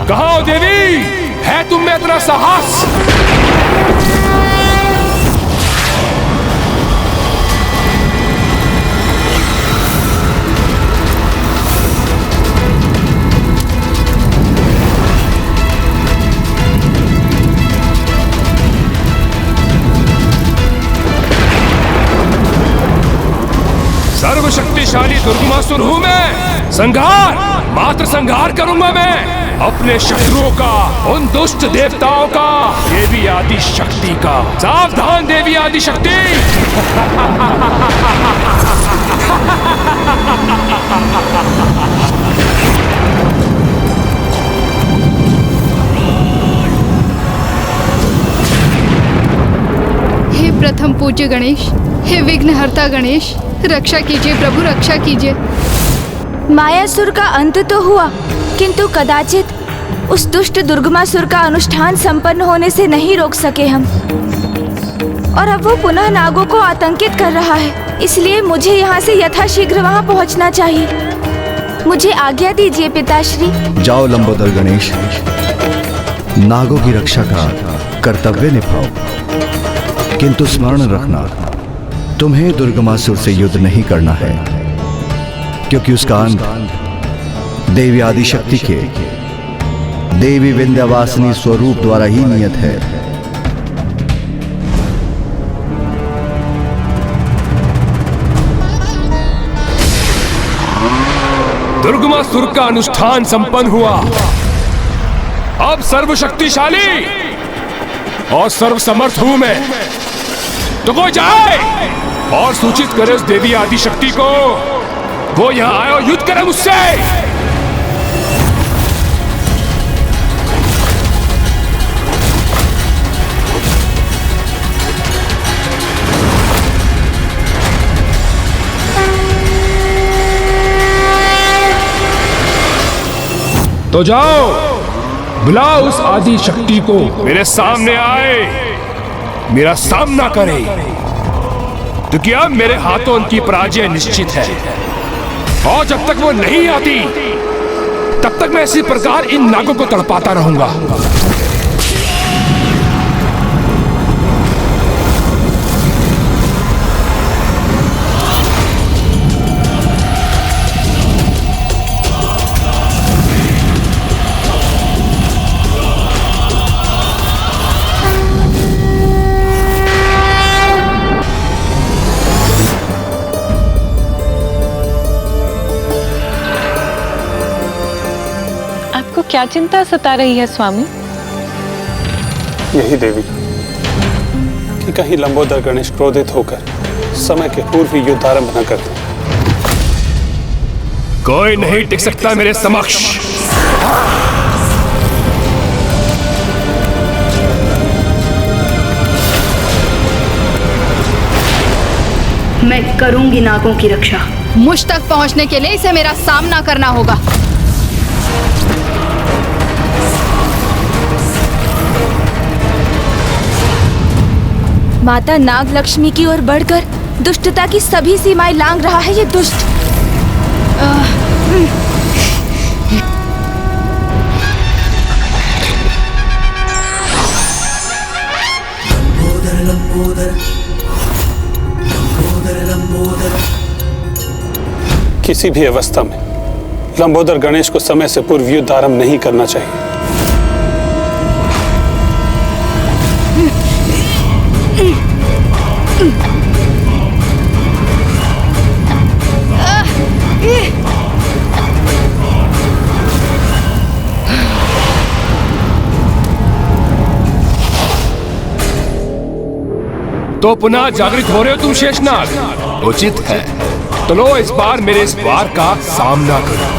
कहाँ हो देवी? है तुम में इतना साहस? सर्वशक्तिशाली दुर्गमासुर हूं मैं। संहार, मात्र संहार करूंगा मैं अपने शत्रुओं का, उन दुष्ट देवताओं का, देवी आदि शक्ति का। सावधान देवी आदि शक्ति। हे प्रथम पूज्य गणेश, हे विघ्नहर्ता गणेश, रक्षा कीजिए प्रभु, रक्षा कीजिए। मायासुर का अंत तो हुआ, किंतु कदाचित उस दुष्ट दुर्गमासुर का अनुष्ठान संपन्न होने से नहीं रोक सके हम। और अब वो पुनः नागों को आतंकित कर रहा है, इसलिए मुझे यहाँ से यथाशीघ्र वहाँ पहुँचना चाहिए। मुझे आज्ञा दीजिए पिताश्री। जाओ लंबोदर गणेश, नागों की रक्षा का कर्तव्य निभाओ, किंतु स्मरण रखना तुम्हें दुर्गमासुर से युद्ध नहीं करना है, क्योंकि उसका अंत देवी आदिशक्ति के देवी विंध्यवासिनी स्वरूप द्वारा ही नियत है। दुर्गमासुर का अनुष्ठान संपन्न हुआ। अब सर्वशक्तिशाली और सर्वसमर्थ हूं मैं। तो वो जाए और सूचित करे उस देवी आदिशक्ति को, वो यहां आए और युद्ध करे मुझसे। तो जाओ, बुलाओ उस आदि शक्ति को, मेरे सामने आए, मेरा सामना करे, क्योंकि अब मेरे हाथों उनकी पराजय निश्चित है। और जब तक वो नहीं आती, तब तक मैं इसी प्रकार इन नागों को तड़पाता रहूंगा। क्या चिंता सता रही है स्वामी? यही देवी कि कहीं लंबोदर गणेश क्रोधित होकर समय के पूर्व ही युद्ध आरंभ न कर दें। कोई नहीं टिक सकता मेरे समक्ष। मैं करूंगी नागों की रक्षा। मुझ तक पहुंचने के लिए इसे मेरा सामना करना होगा। माता नाग लक्ष्मी की ओर बढ़कर दुष्टता की सभी सीमाएं लांघ रहा है ये दुष्ट। किसी भी अवस्था में लंबोदर गणेश को समय से पूर्व युद्ध आरंभ नहीं करना चाहिए। तो पुनः जागृत हो रहे हो तुम शेषनाग? उचित है, तो लो इस बार मेरे इस वार का सामना करो।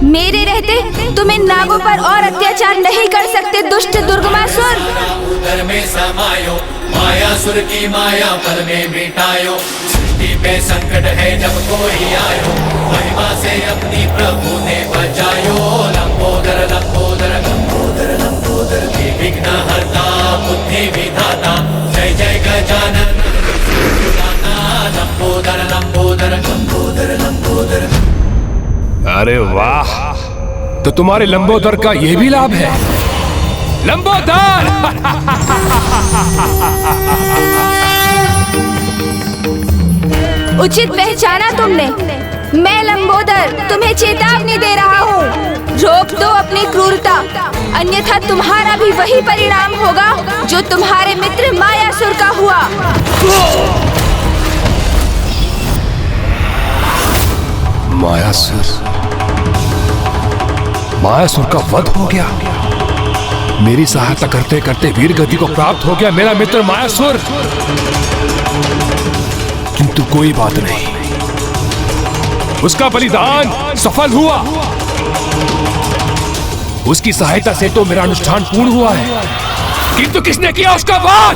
मेरे रहते तुम इन नागों पर और अत्याचार नहीं कर सकते दुष्ट दुर्गमासुर। उदर में समायो मायासुर की माया पल में मिटायो। सृष्टि पे संकट है जब कोई आयो, महिमा से अपनी प्रभु ने बचायो। लंबोदर लंबोदर लंबोदर लंबोदर की विघ्न हरता बुद्धि विधाता, जय जय गजानन लंबोदर लंबोदर लंबोदर लंबोदर। अरे वाह, तो तुम्हारे लंबोदर का यह भी लाभ है। लंबोदर उचित पहचाना तुमने। मैं लंबोदर तुम्हें चेतावनी दे रहा हूँ, रोक दो अपनी क्रूरता, अन्यथा तुम्हारा भी वही परिणाम होगा जो तुम्हारे मित्र मायासुर का हुआ। मायासुर का वध हो गया। मेरी सहायता करते करते वीर गति को प्राप्त हो गया मेरा मित्र मायासुर। किंतु कोई बात नहीं, उसका बलिदान सफल हुआ। उसकी सहायता से तो मेरा अनुष्ठान पूर्ण हुआ है। किंतु किसने किया उसका वध?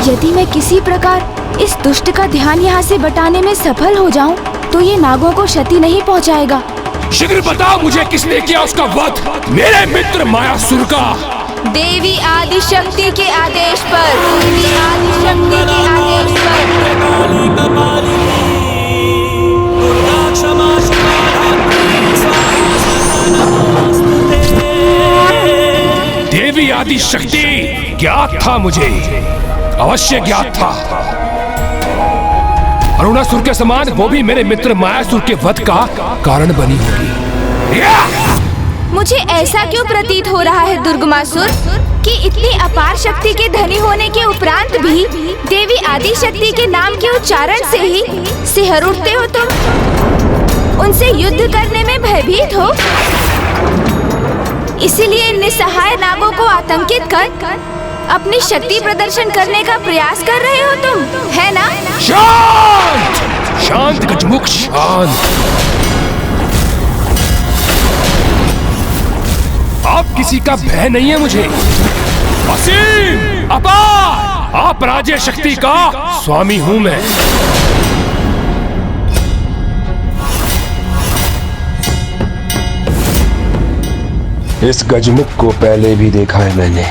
यदि मैं किसी प्रकार इस दुष्ट का ध्यान यहाँ से बटाने में सफल हो जाऊं, तो ये नागों को क्षति नहीं पहुँचाएगा। शीघ्र बताओ मुझे किसने किया उसका वध, मेरे मित्र मायासुर का। देवी आदिशक्ति के आदेश पर। देवी आदिशक्ति के आदेश पर। देवी आदिशक्ति, ज्ञात था मुझे, अवश्य ज्ञात था। अरुणासुर के समान वो भी मेरे मित्र मायासुर के वध का कारण बनी होगी। मुझे ऐसा क्यों प्रतीत हो रहा है दुर्गमासुर कि इतनी अपार शक्ति के धनी होने के उपरांत भी देवी आदिशक्ति के नाम के उच्चारण से ही सिहर उठते हो तुम, उनसे युद्ध करने में भयभीत हो, इसीलिए निसहाय नागों को आतंकित कर अपनी शक्ति प्रदर्शन करने का प्रयास कर रहे हो तुम, है ना? शांत! शांत गजमुख, शांत। आप किसी का भय नहीं है मुझे। असीम, अपार, अपराजेय शक्ति का स्वामी हूं मैं। इस गजमुख को पहले भी देखा है मैंने।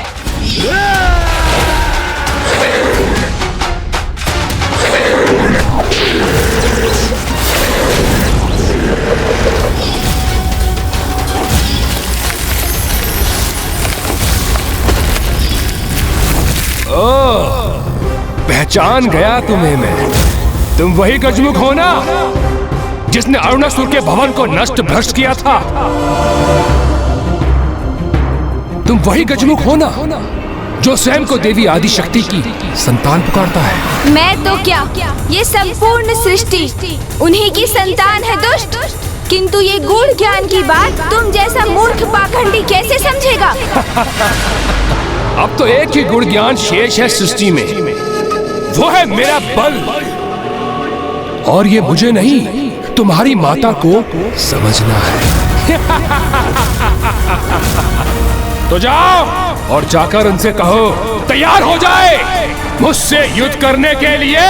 पहचान गया तुम्हें मैं। तुम वही गजमुख हो ना जिसने अरुणासुर के भवन को नष्ट भ्रष्ट किया था? तुम वही गजमुख हो ना जो स्वयं को देवी आदिशक्ति की संतान पुकारता है? मैं तो क्या, ये संपूर्ण सृष्टि उन्हीं की संतान है दुष्ट। किंतु ये गूढ़ ज्ञान की बात तुम जैसा मूर्ख पाखंडी कैसे समझेगा? अब तो एक ही गुण ज्ञान शेष है सृष्टि में, वो है मेरा बल। और ये मुझे नहीं, तुम्हारी माता को समझना है। तो जाओ और जाकर उनसे कहो तैयार हो जाए मुझसे युद्ध करने के लिए।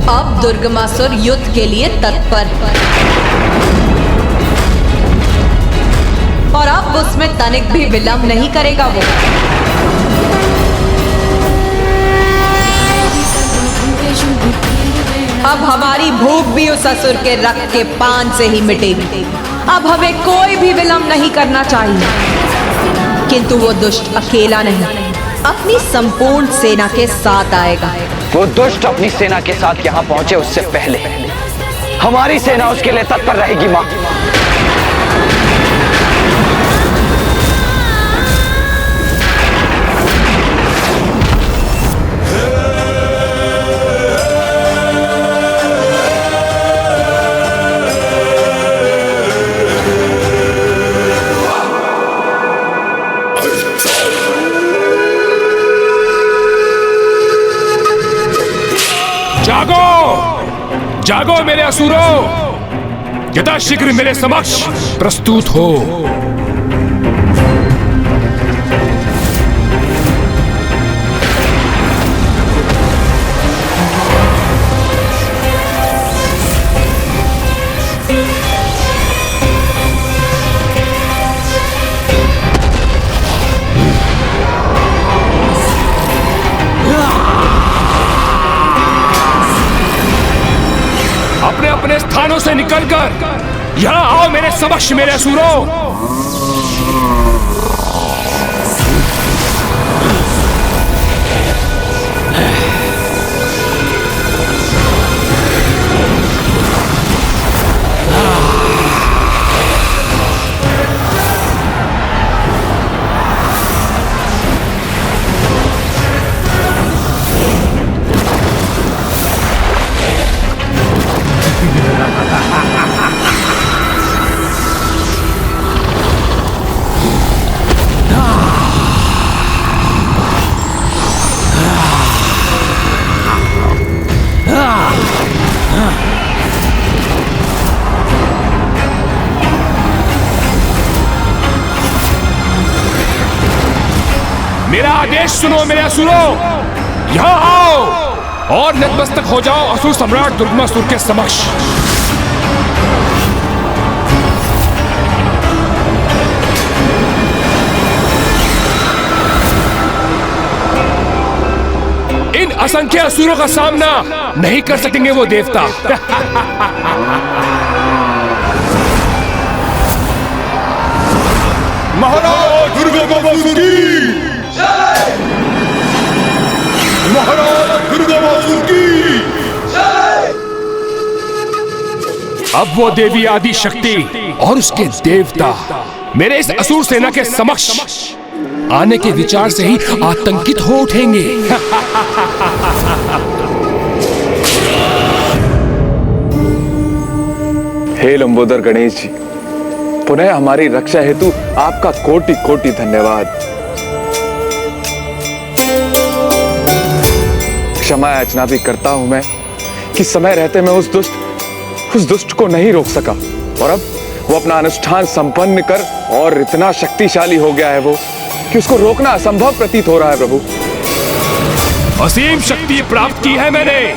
अब दुर्गमासुर युद्ध के लिए तत्पर और अब उसमें तनिक भी विलंब नहीं करेगा वो। अब हमारी भूख भी उस असुर के रक्त के पान से ही मिटेगी। अब हमें कोई भी विलंब नहीं करना चाहिए। किंतु वो दुष्ट अकेला नहीं, अपनी संपूर्ण सेना के साथ आएगा। वो दुष्ट अपनी सेना के साथ यहाँ पहुंचे उससे पहले हमारी सेना उसके लिए तत्पर रहेगी माँ। जागो मेरे असुरों, यथाशीघ्र मेरे समक्ष प्रस्तुत हो। अपने अपने स्थानों से निकलकर यहाँ आओ मेरे समक्ष मेरे असुरों। मेरा आदेश सुनो मेरे असुरों, यहाँ आओ और नतमस्तक हो जाओ असुर सम्राट दुर्गमासुर के समक्ष। इन असंख्य असुरों का सामना नहीं कर सकेंगे वो देवता। महाराज दुर्गमासुर की जय! महाराज दुर्गमासुर की जय! अब वो देवी आदि शक्ति और उसके देवता मेरे इस असुर सेना के समक्ष आने के विचार से ही आतंकित हो उठेंगे। हे लंबोदर गणेश जी, पुनः हमारी रक्षा हेतु आपका कोटि कोटि धन्यवाद। क्षमा याचना भी करता हूं मैं कि समय रहते मैं उस दुष्ट को नहीं रोक सका, और अब वो अपना अनुष्ठान संपन्न कर और इतना शक्तिशाली हो गया है वो कि उसको रोकना असंभव प्रतीत हो रहा है। प्रभु, असीम शक्ति प्राप्त की है मैंने,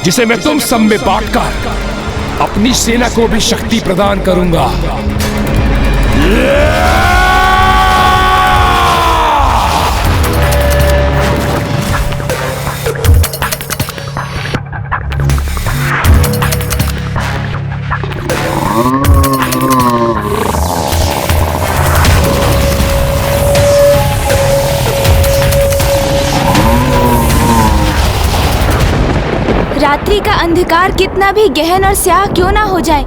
जिसे मैं तुम सब में बांटकर अपनी सेना को भी शक्ति प्रदान करूंगा। रात्रि का अंधकार कितना भी गहन और स्याह क्यों ना हो जाए,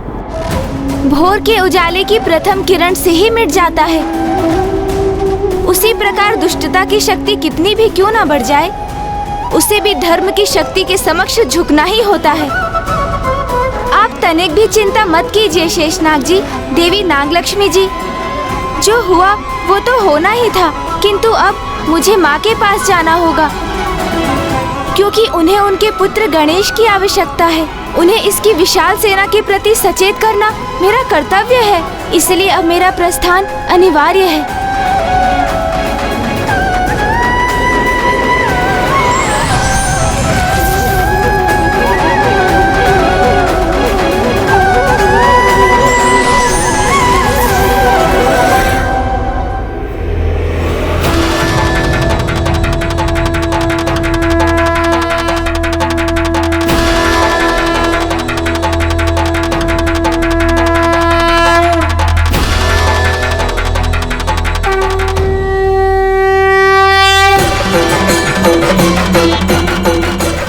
भोर के उजाले की प्रथम किरण से ही मिट जाता है। उसी प्रकार दुष्टता की शक्ति कितनी भी क्यों ना बढ़ जाए, उसे भी धर्म की शक्ति के समक्ष झुकना ही होता है। आप तनिक भी चिंता मत कीजिए शेषनाग जी, देवी नागलक्ष्मी जी। जो हुआ वो तो होना ही था, किंतु अब मुझे माँ के पास जाना होगा, क्योंकि उन्हें उनके पुत्र गणेश की आवश्यकता है। उन्हें इसकी विशाल सेना के प्रति सचेत करना मेरा कर्तव्य है, इसलिए अब मेरा प्रस्थान अनिवार्य है।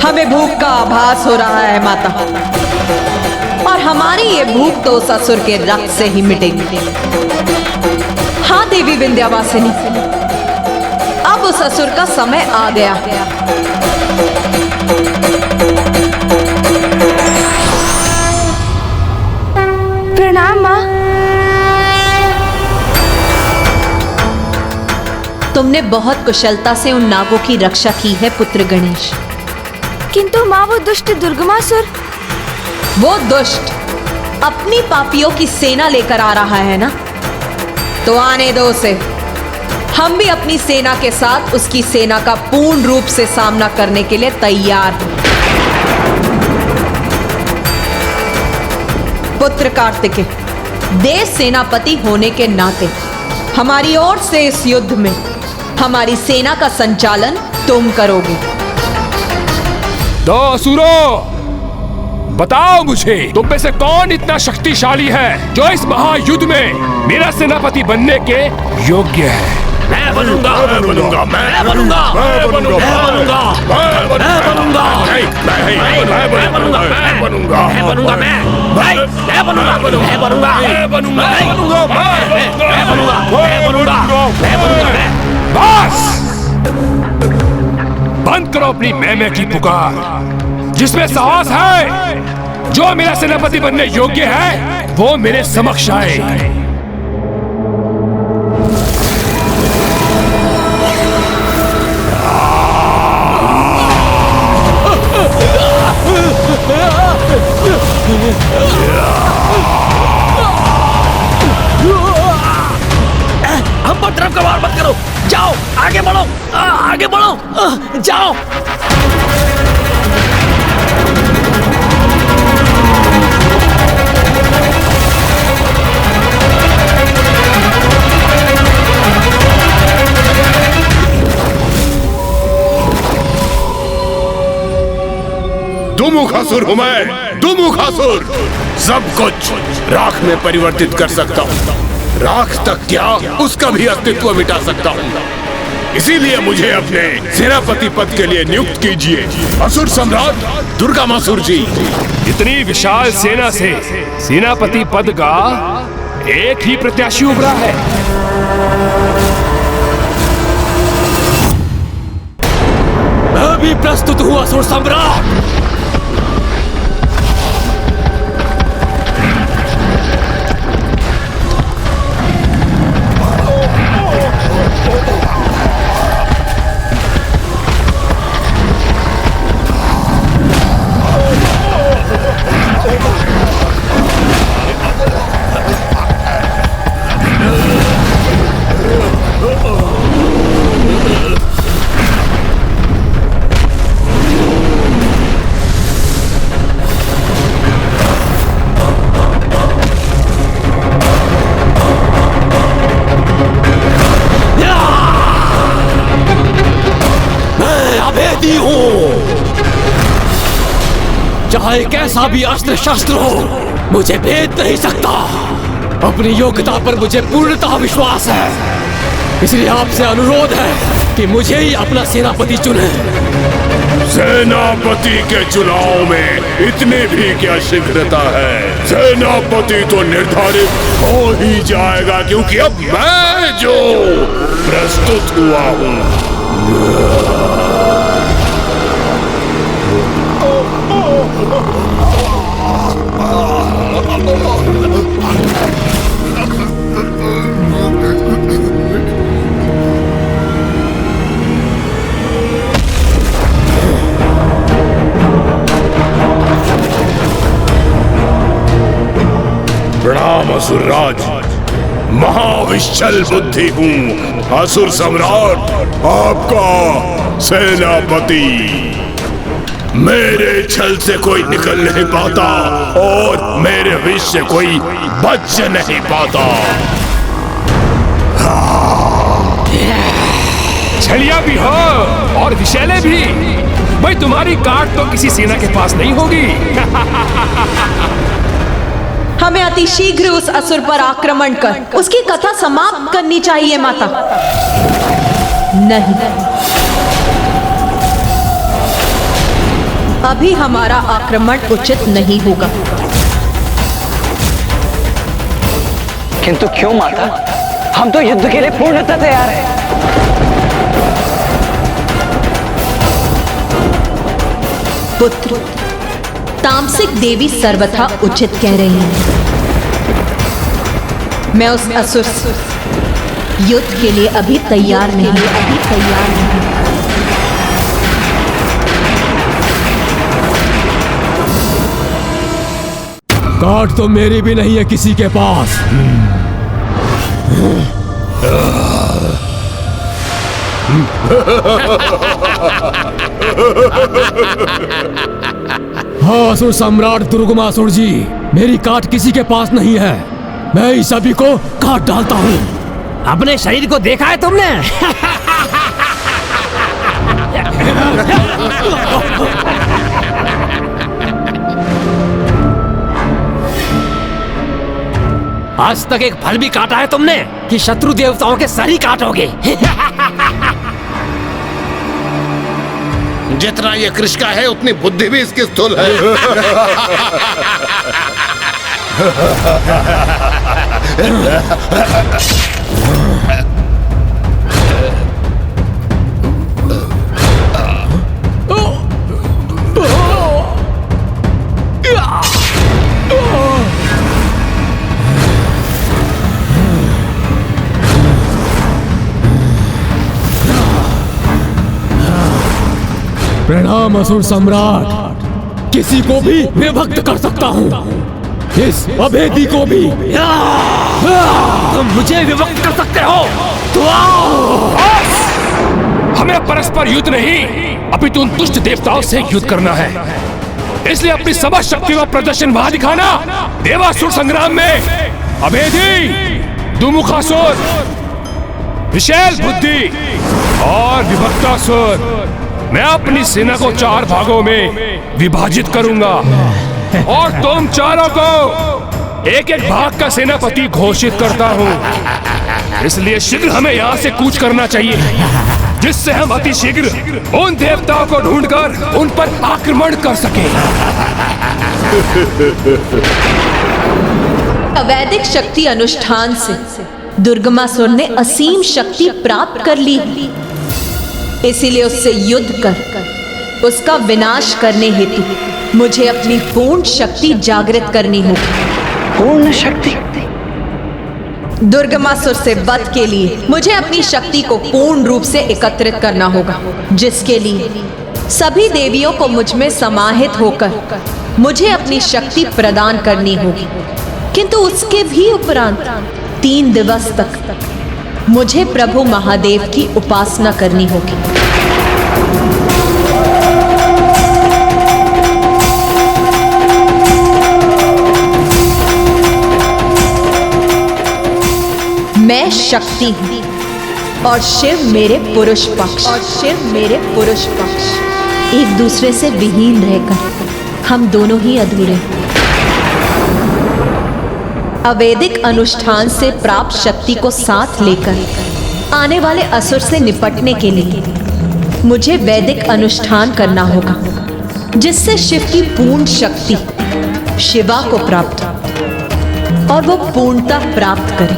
हमें भूख का आभास हो रहा है माता, और हमारी ये भूख तो उस असुर के रक्त से ही मिटेगी। हाँ देवी विंध्यावासिनी, अब उस असुर का समय आ गया। प्रणाम माँ। तुमने बहुत कुशलता से उन नागों की रक्षा की है पुत्र गणेश। किंतु माँ वो दुष्ट दुर्गमासुर, वो दुष्ट अपनी पापियों की सेना लेकर आ रहा है ना, तो आने दो उसे। हम भी अपनी सेना के साथ उसकी सेना का पूर्ण रूप से सामना करने के लिए तैयार हैं। पुत्र कार्तिकेय, देश सेनापति होने के नाते हमारी ओर से इस युद्ध में हमारी सेना का संचालन तुम करोगे। दो असुरों, बताओ मुझे तुम में से कौन इतना शक्तिशाली है जो इस महायुद्ध में मेरा सेनापति बनने के योग्य है। मैं बनूंगा, मैं बनूंगा, मैं बनूंगा, मैं बनूंगा, मैं बनूंगा, मैं बनूंगा, मैं बनूंगा, मैं बनूंगा, मैं बनूंगा, मैं बनूंगा, मैं बनूंगा, मैं बनूंगा, मैं बनूंगा, मैं बनूंगा, मैं बनूंगा। बस बंद करो अपनी मैं की पुकार। जिसमें साहस है, जो मेरा सेनापति बनने योग्य है, वो मेरे समक्ष आए। हम पर तरफ का वार मत करो, जाओ आगे बढ़ो। जाओ। दुमुखासुर हूं मैं, दुमुखासुर। सब कुछ राख में परिवर्तित कर सकता हूं। राख तक क्या, उसका भी अस्तित्व मिटा सकता हूं। इसीलिए मुझे अपने सेनापति पद के लिए नियुक्त कीजिए, असुर सम्राट दुर्गामासुर जी। इतनी विशाल सेना से सेनापति पद का एक ही प्रत्याशी उभरा है। मैं भी प्रस्तुत हूँ असुर सम्राट। चाहे कैसा भी अस्त्र शस्त्र हो, मुझे भेद नहीं सकता। अपनी योग्यता पर मुझे पूर्णतः विश्वास है। इसलिए आपसे अनुरोध है कि मुझे ही अपना सेनापति चुने। सेनापति के चुनाव में इतनी भी क्या शीघ्रता है। सेनापति तो निर्धारित हो ही जाएगा, क्योंकि अब मैं जो प्रस्तुत हुआ हूं। प्रणाम असुरराज, महाविश्चल बुद्धि हूँ, असुर सम्राट आपका सेनापति। मेरे छल से कोई निकल नहीं पाता और मेरे विष से कोई बच नहीं पाता। छलिया भी हो और विषैले भी, भाई तुम्हारी काट तो किसी सेना के पास नहीं होगी। हमें अति शीघ्र उस असुर पर आक्रमण कर उसकी कथा समाप्त करनी चाहिए माता। नहीं, अभी हमारा आक्रमण उचित नहीं होगा। किंतु क्यों माता? हम तो युद्ध के लिए पूर्णतः तैयार हैं। पुत्र, तामसिक देवी सर्वथा उचित कह रही है। मैं उस असुर युद्ध के लिए अभी तैयार नहीं। काट तो मेरी भी नहीं है किसी के पास। हाँ असुर सम्राट दुर्गमासुर जी, मेरी काट किसी के पास नहीं है। मैं ही सभी को काट डालता हूँ। अपने शरीर को देखा है तुमने? आज तक एक फल भी काटा है तुमने कि शत्रु देवताओं के सर ही काटोगे? जितना ये कृष्का है उतनी बुद्धि भी इसकी स्थूल है। प्रणाम असुर सम्राट। किसी को भी विभक्त कर सकता हूँ, इस अभेदी को भी। तुम मुझे विभक्त कर सकते हो तो आओ। हमें परस्पर युद्ध नहीं, अपितु उन दुष्ट देवताओं से युद्ध करना है। इसलिए अपनी समस्त शक्तियों का प्रदर्शन वहां दिखाना। देवासुर संग्राम में अभेदी, दुमुखासुर, विशैल बुद्धि और विभक्तासुर, मैं अपनी सेना को 4 भागों में विभाजित करूंगा और तुम चारों को एक एक भाग का सेनापति घोषित करता हूं। इसलिए शीघ्र हमें यहाँ से कूच करना चाहिए, जिससे हम अति शीघ्र उन देवताओं को ढूंढकर उन पर आक्रमण कर सकें। अवैदिक शक्ति अनुष्ठान से दुर्गमासुर ने असीम शक्ति प्राप्त कर ली, इसीलिए उससे युद्ध कर उसका विनाश करने हेतु मुझे अपनी पूर्ण शक्ति जागृत करनी होगी। पूर्ण शक्ति? दुर्गमासुर से वध के लिए मुझे अपनी शक्ति को पूर्ण रूप से एकत्रित करना होगा, जिसके लिए सभी देवियों को मुझ में समाहित होकर मुझे अपनी शक्ति प्रदान करनी होगी। किंतु उसके भी उपरांत 3 दिवस तक मुझे प्रभु महादेव की उपासना करनी होगी। मैं शक्ति हूँ और शिव मेरे पुरुष पक्ष, एक दूसरे से विहीन रहकर हम दोनों ही अधूरे। अवैदिक अनुष्ठान से प्राप्त शक्ति को साथ लेकर आने वाले असुर से निपटने के लिए मुझे वैदिक अनुष्ठान करना होगा, जिससे शिव की पूर्ण शक्ति शिवा को प्राप्त हो और वो पूर्णता प्राप्त करे।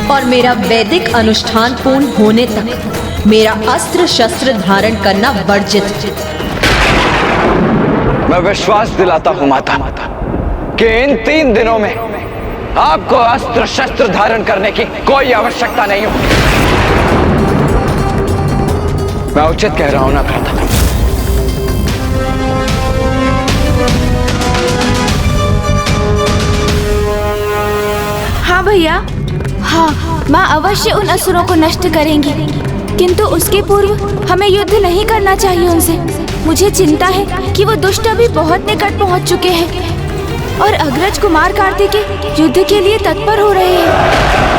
और मेरा वैदिक अनुष्ठान पूर्ण होने तक मेरा अस्त्र शस्त्र धारण करना वर्जित। मैं विश्वास दिलाता हूं माता कि इन 3 दिनों में आपको अस्त्र शस्त्र धारण करने की कोई आवश्यकता नहीं होगी। मैं उचित कह रहा हूं ना भ्राता? हाँ भैया, हाँ, माँ अवश्य उन असुरों को नष्ट करेंगी, किंतु उसके पूर्व हमें युद्ध नहीं करना चाहिए उनसे। मुझे चिंता है कि वो दुष्ट अभी बहुत निकट पहुँच चुके हैं और अग्रज कुमार कार्तिकेय युद्ध के लिए तत्पर हो रहे हैं।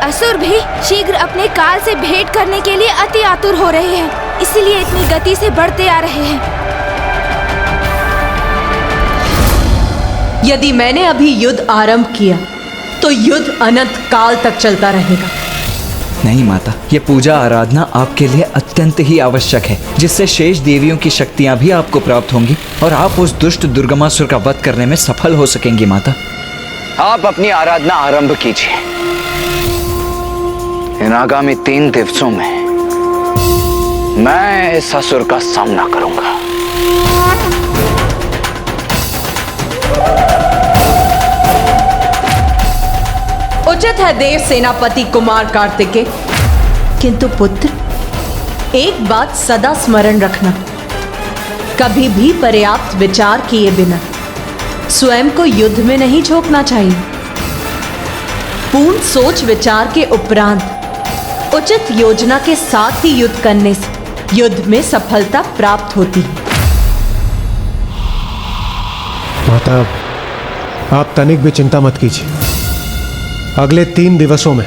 असुर भी शीघ्र अपने काल से भेंट करने के लिए अति आतुर हो रहे हैं, इसलिए इतनी गति से बढ़ते आ रहे हैं। यदि मैंने अभी युद्ध आरंभ किया तो युद्ध अनंत काल तक चलता रहेगा। नहीं माता, ये पूजा आराधना आपके लिए अत्यंत ही आवश्यक है, जिससे शेष देवियों की शक्तियां भी आपको प्राप्त होंगी और आप उस दुष्ट दुर्गमासुर का वध करने में सफल हो सकेंगी। माता, आप अपनी आराधना आरंभ कीजिए। इन आगामी 3 दिवसों में मैं इस असुर का सामना करूंगा। उचित है देव सेनापति कुमार कार्तिकेय, किंतु पुत्र, एक बात सदा स्मरण रखना, कभी भी पर्याप्त विचार किए बिना स्वयं को युद्ध में नहीं झोंकना चाहिए। पूर्ण सोच विचार के उपरांत उचित योजना के साथ ही युद्ध करने से युद्ध में सफलता प्राप्त होती है। माता, आप तनिक भी चिंता मत कीजिए। अगले 3 दिवसों में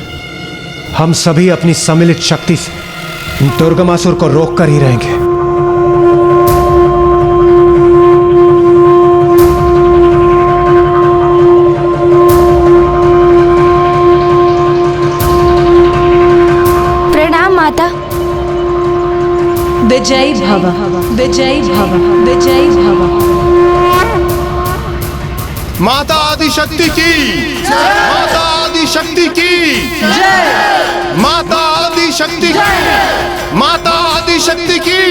हम सभी अपनी सम्मिलित शक्ति से दुर्गमासुर को रोक कर ही रहेंगे। माता। विजयी भव, विजयी भव, विजयी भव। माता आदिशक्ति की माता आदिशक्ति की माता आदिशक्ति की माता आदिशक्ति की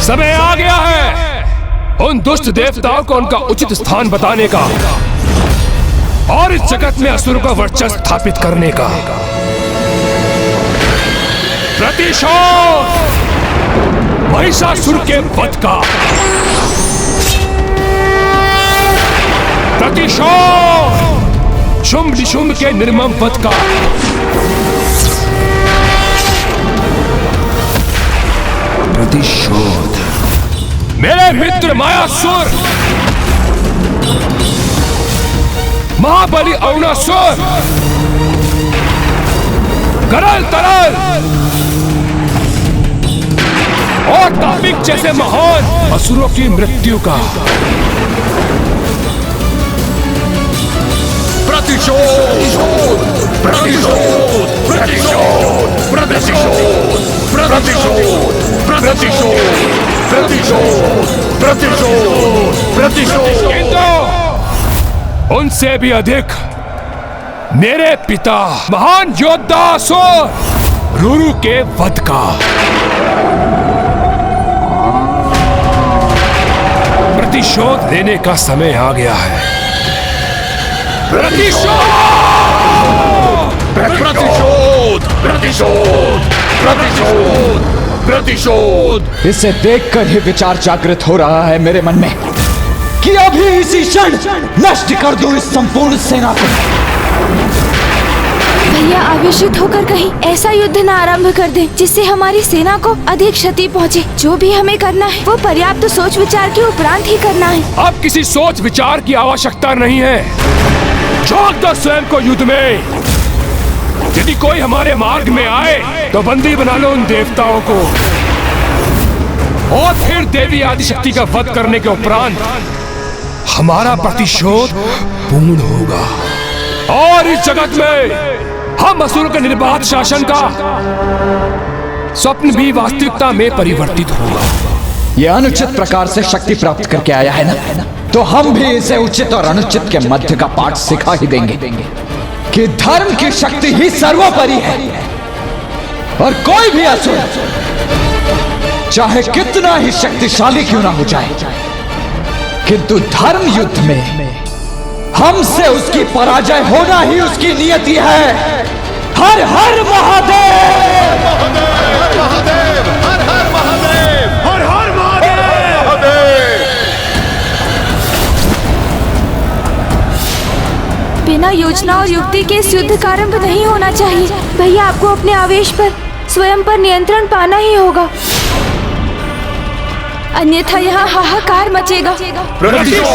समय आ गया है उन दुष्ट देवताओं को उनका उचित स्थान बताने का और इस जगत में असुरों का वर्चस्व स्थापित करने का। प्रतिशोध महिषासुर के वध का, प्रतिशोध शुंभ निशुंभ के निर्मम वध का, प्रतिशोध मेरे मित्र मायासुर, महाबली अरुणासुर, करल तरल और तापिक जैसे महान असुरों की मृत्यु का। प्रतिशोध प्रतिशोध प्रतिशोध प्रतिशोध प्रतिशोध प्रतिशोध प्रतिशोध प्रतिशोध प्रतिशोध। किंतु उनसे भी अधिक मेरे पिता महान योद्धा असुर रुरु के वध का। प्रतिशोध लेने का समय आ गया है। प्रतिशोध प्रतिशोध प्रतिशोध प्रतिशोध प्रतिशोध। इसे देखकर ही विचार जागृत हो रहा है मेरे मन में कि अभी इसी क्षण नष्ट कर दूं इस संपूर्ण सेना को। भैया आवेशित होकर कहीं ऐसा युद्ध न आरंभ कर दें जिससे हमारी सेना को अधिक क्षति पहुंचे। जो भी हमें करना है वो पर्याप्त सोच विचार के उपरांत ही करना है। अब किसी सोच विचार की आवश्यकता नहीं है। झोंक दो स्वयं को युद्ध में। यदि कोई हमारे मार्ग में आए तो बंदी बना लो उन देवताओं को और फिर देवी आदिशक्ति का वध करने के उपरांत हमारा प्रतिशोध पूर्ण होगा और इस जगत में हम असुरों के निर्बाध शासन का स्वप्न भी वास्तविकता में परिवर्तित होगा। यह अनुचित प्रकार से शक्ति प्राप्त करके आया है ना, तो हम भी इसे उचित और अनुचित के मध्य का पाठ सिखा ही देंगे कि धर्म की शक्ति ही सर्वोपरि है और कोई भी असुर चाहे कितना ही शक्तिशाली क्यों ना हो जाए, किंतु धर्म युद्ध में हमसे उसकी पराजय होना ही उसकी नियति है। हर हर महादेव, महादेव, हर हर महादेव, हर हर महादेव। बिना योजना और युक्ति के इस युद्ध का आरंभ नहीं होना चाहिए। भैया आपको अपने आवेश पर स्वयं पर नियंत्रण पाना ही होगा, अन्यथा यहाँ हाहाकार मचेगा। प्रतिशोध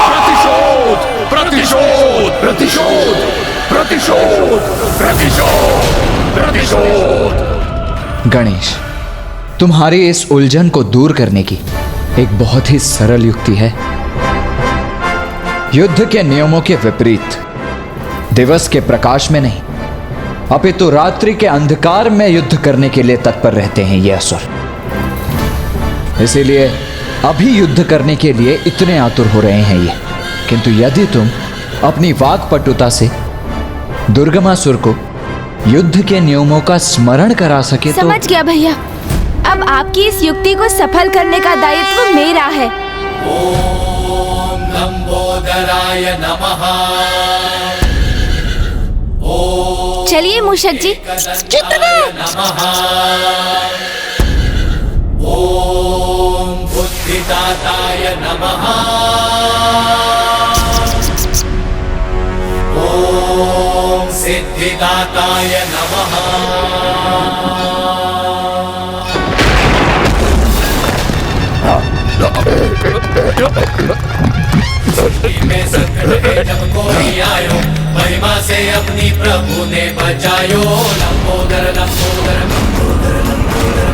प्रतिशोध प्रतिशोध प्रतिशोध प्रतिशोध प्रतिशोध प्रतिशोध। गणेश, तुम्हारी इस उलझन को दूर करने की एक बहुत ही सरल युक्ति है। युद्ध के नियमों के विपरीत दिवस के प्रकाश में नहीं अपितु रात्रि के अंधकार में युद्ध करने के लिए तत्पर रहते हैं ये असुर। इसीलिए अभी युद्ध करने के लिए इतने आतुर हो रहे हैं ये। किंतु यदि तुम अपनी वाक्पटुता से दुर्गमासुर को युद्ध के नियमों का स्मरण करा सके तो। समझ गया भैया, अब आपकी इस युक्ति को सफल करने का दायित्व मेरा है। ओम लंबोदराय नमः। चलिए मूषक जी। ओम बुद्धिदाताय नमः। ओम सिद्धिदाताय नमः। में संकट है जब कोई आयो, महिमा से अपनी प्रभु ने बचायो। लंबोदर लंबोदर लंबोदर लंबोदर।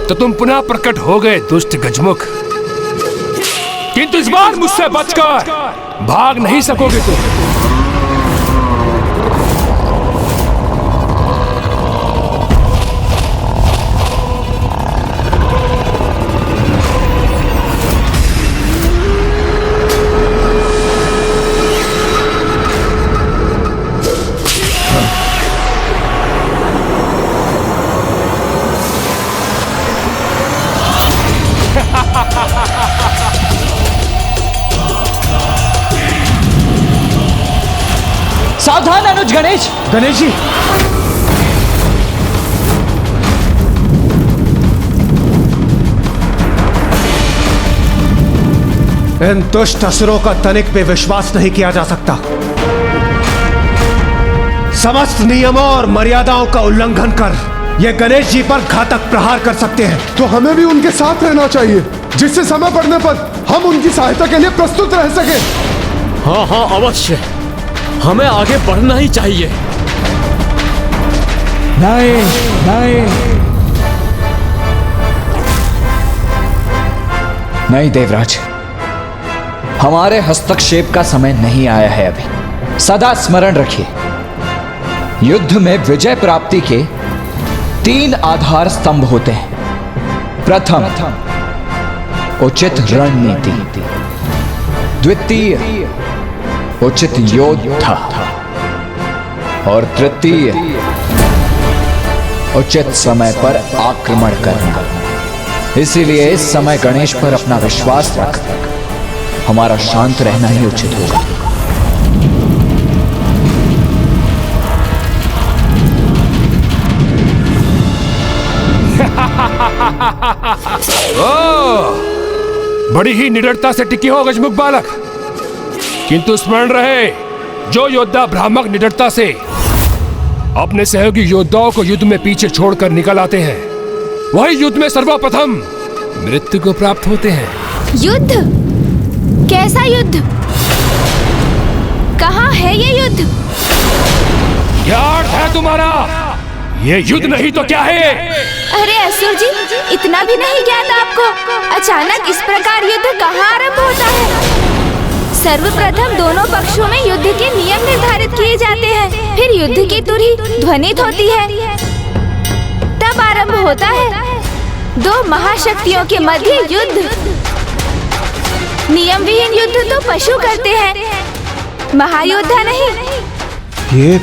तो तुम पुनः प्रकट हो गए दुष्ट गजमुख, किंतु इस बार मुझसे बचकर भाग नहीं सकोगे तुम। सावधान अनुज। गणेश, गणेश जी। इन दुष्ट असुरों का तनिक पे विश्वास नहीं किया जा सकता। समस्त नियमों और मर्यादाओं का उल्लंघन कर ये गणेश जी पर घातक प्रहार कर सकते हैं। तो हमें भी उनके साथ रहना चाहिए, जिससे समय पड़ने पर हम उनकी सहायता के लिए प्रस्तुत रह सके। हाँ हाँ अवश्य, हमें आगे बढ़ना ही चाहिए। नहीं नहीं नहीं देवराज, हमारे हस्तक्षेप का समय नहीं आया है अभी। सदा स्मरण रखिए, युद्ध में विजय प्राप्ति के 3 आधार स्तंभ होते हैं। प्रथम, उचित रणनीति। द्वितीय, उचित योद्धा। और तृतीय, उचित समय पर आक्रमण करना। इसीलिए इस समय गणेश पर अपना विश्वास रख हमारा शांत रहना ही उचित होगा। बड़ी ही निडरता से टिकी हो गजमुख बालक, किंतु स्मरण रहे, जो योद्धा भ्रामक निडरता से अपने सहयोगी योद्धाओं को युद्ध में पीछे छोड़कर निकल आते हैं, वही युद्ध में सर्वप्रथम मृत्यु को प्राप्त होते हैं। युद्ध? कैसा युद्ध? कहाँ है ये युद्ध? क्या अर्थ है तुम्हारा? ये युद्ध नहीं तो क्या है? अरे असुर जी, इतना भी नहीं ज्ञात आपको? अचानक इस प्रकार युद्ध कहाँ आरंभ होता है? सर्वप्रथम दोनों पक्षों में युद्ध के नियम निर्धारित किए जाते हैं, फिर युद्ध की तुरही ध्वनित होती है, तब आरंभ होता है 2 महाशक्तियों के मध्य युद्ध। नियम विहीन युद्ध तो पशु करते हैं, महायोद्धा नहीं। ये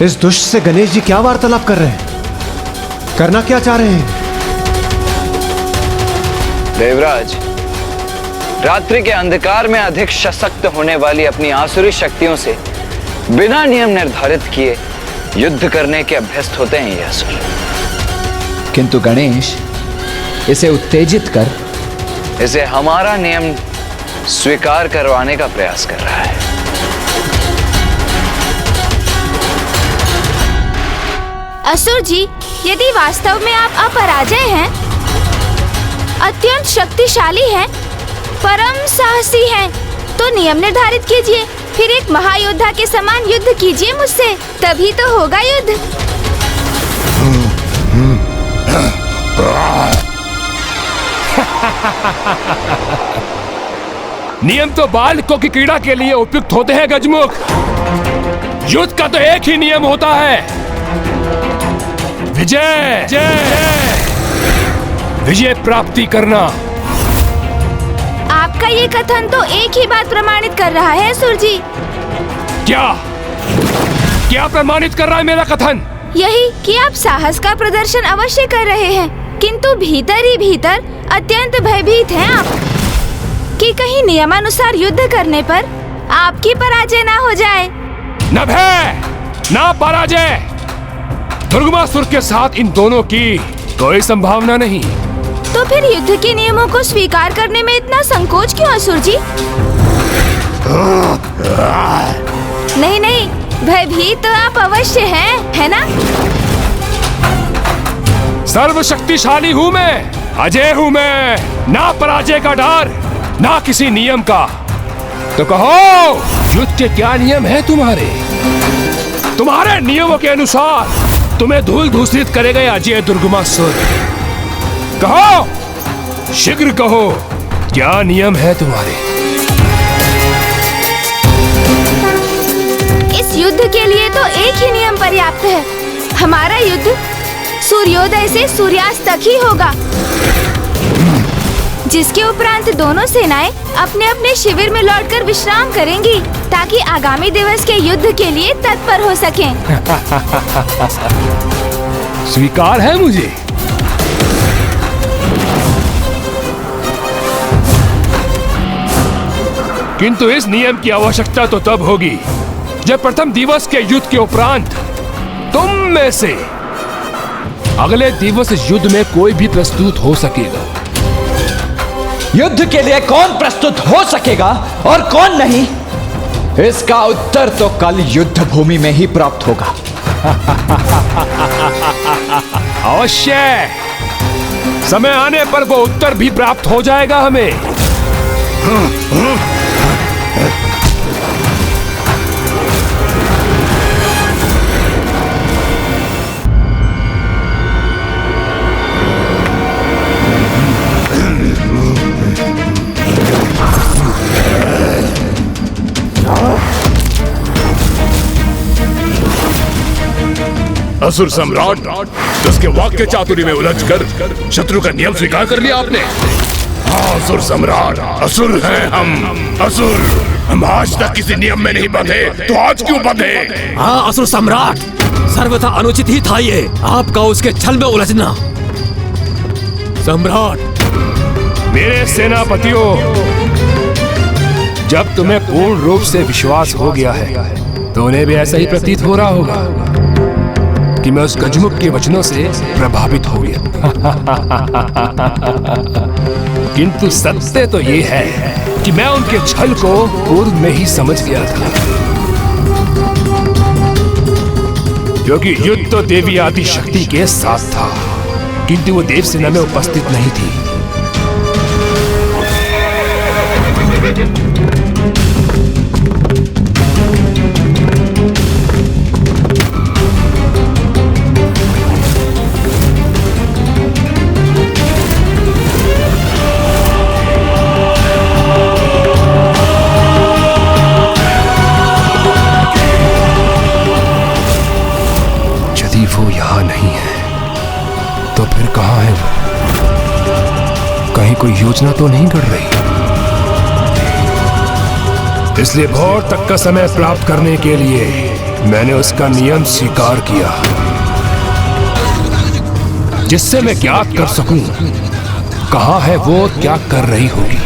इस दुष्ट से गणेश जी क्या वार्तालाप कर रहे हैं? करना क्या चाह रहे हैं? देवराज, रात्रि के अंधकार में अधिक सशक्त होने वाली अपनी आसुरी शक्तियों से बिना नियम निर्धारित किए युद्ध करने के अभ्यस्त होते हैं ये असुर। किंतु गणेश इसे उत्तेजित कर इसे हमारा नियम स्वीकार करवाने का प्रयास कर रहा है। असुर जी, यदि वास्तव में आप अपराजय हैं, अत्यंत शक्तिशाली हैं, परम साहसी हैं, तो नियम निर्धारित कीजिए, फिर एक महायोद्धा के समान युद्ध कीजिए मुझसे, तभी तो होगा युद्ध। नियम तो बालकों की क्रीड़ा के लिए उपयुक्त होते हैं गजमुख। युद्ध का तो एक ही नियम होता है, विजय। विजय प्राप्ति करना। आपका ये कथन तो एक ही बात प्रमाणित कर रहा है असुर जी। क्या प्रमाणित कर रहा है मेरा कथन? यही कि आप साहस का प्रदर्शन अवश्य कर रहे हैं, किंतु भीतर ही भीतर अत्यंत भयभीत हैं आप कि कहीं नियमानुसार युद्ध करने पर आपकी पराजय ना हो जाए। न भय न पराजय, दुर्गमासुर के साथ इन दोनों की कोई संभावना नहीं। तो फिर युद्ध के नियमों को स्वीकार करने में इतना संकोच क्यों असुर जी? नहीं, भयभीत तो आप अवश्य हैं, है ना? सर्वशक्तिशाली हूँ मैं, अजय हूँ मैं, ना पराजय का डर, ना किसी नियम का। तो कहो, युद्ध के क्या नियम हैं तुम्हारे? तुम्हारे नियमों के अनुसार तुम्हें धूल धूसरित करेगा ये अजय दुर्गमासुर। कहो, शीघ्र कहो, क्या नियम है तुम्हारे? इस युद्ध के लिए तो एक ही नियम पर्याप्त है। हमारा युद्ध सूर्योदय से सूर्यास्त तक ही होगा, जिसके उपरांत दोनों सेनाएं अपने अपने शिविर में लौटकर विश्राम करेंगी, ताकि आगामी दिवस के युद्ध के लिए तत्पर हो सकें। स्वीकार है मुझे। किंतु इस नियम की आवश्यकता तो तब होगी जब प्रथम दिवस के युद्ध के उपरांत तुम में से अगले दिवस इस युद्ध में कोई भी प्रस्तुत हो सकेगा। युद्ध के लिए कौन प्रस्तुत हो सकेगा और कौन नहीं, इसका उत्तर तो कल युद्ध भूमि में ही प्राप्त होगा। अवश्य, समय आने पर वो उत्तर भी प्राप्त हो जाएगा हमें। असुर सम्राट, उसके वाक्य चातुर्य में उलझकर शत्रु का नियम स्वीकार कर लिया आपने। हाँ असुर सम्राट, असुर हैं हम, असुर। हम आज तक किसी नियम में नहीं बंधे, तो आज क्यों बंधे? हाँ असुर सम्राट, सर्वथा अनुचित ही था ये आपका उसके छल में उलझना। सम्राट, मेरे सेनापतियों, जब तुम्हें पूर्ण रूप से विश्वास हो गया है तो उन्हें भी ऐसा ही प्रतीत हो रहा होगा कि मैं उस गजमुख के वचनों से प्रभावित हो गया। किंतु सत्य तो ये है कि मैं उनके छल को पूर्व में ही समझ गया था, क्योंकि युद्ध तो देवी आदि शक्ति के साथ था, किंतु वो देवसेना में उपस्थित नहीं थी। वो यहाँ नहीं है तो फिर कहाँ है वो? कहीं कोई योजना तो नहीं कर रही। इसलिए भोर तक का समय प्राप्त करने के लिए मैंने उसका नियम स्वीकार किया, जिससे मैं ज्ञात कर सकूं कहाँ है वो, क्या कर रही होगी।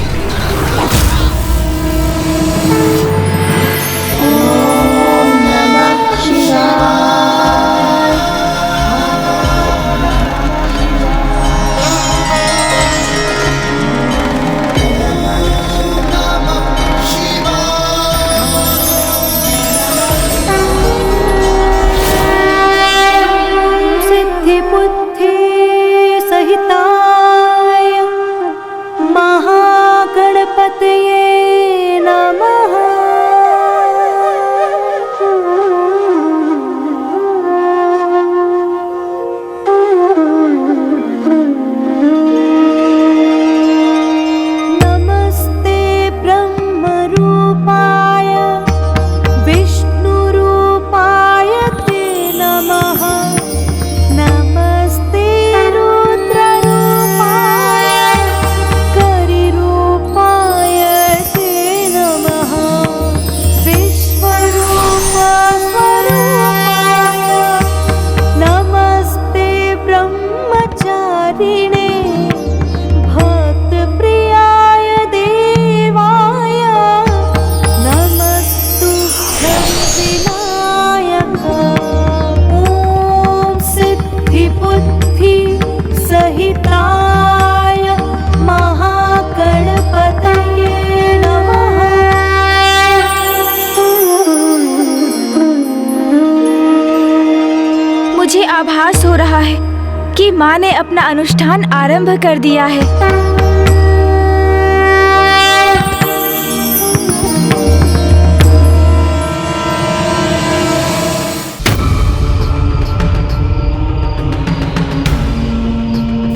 बुद्धि सहिताय महा रहा है कि माँ ने अपना अनुष्ठान आरंभ कर दिया है।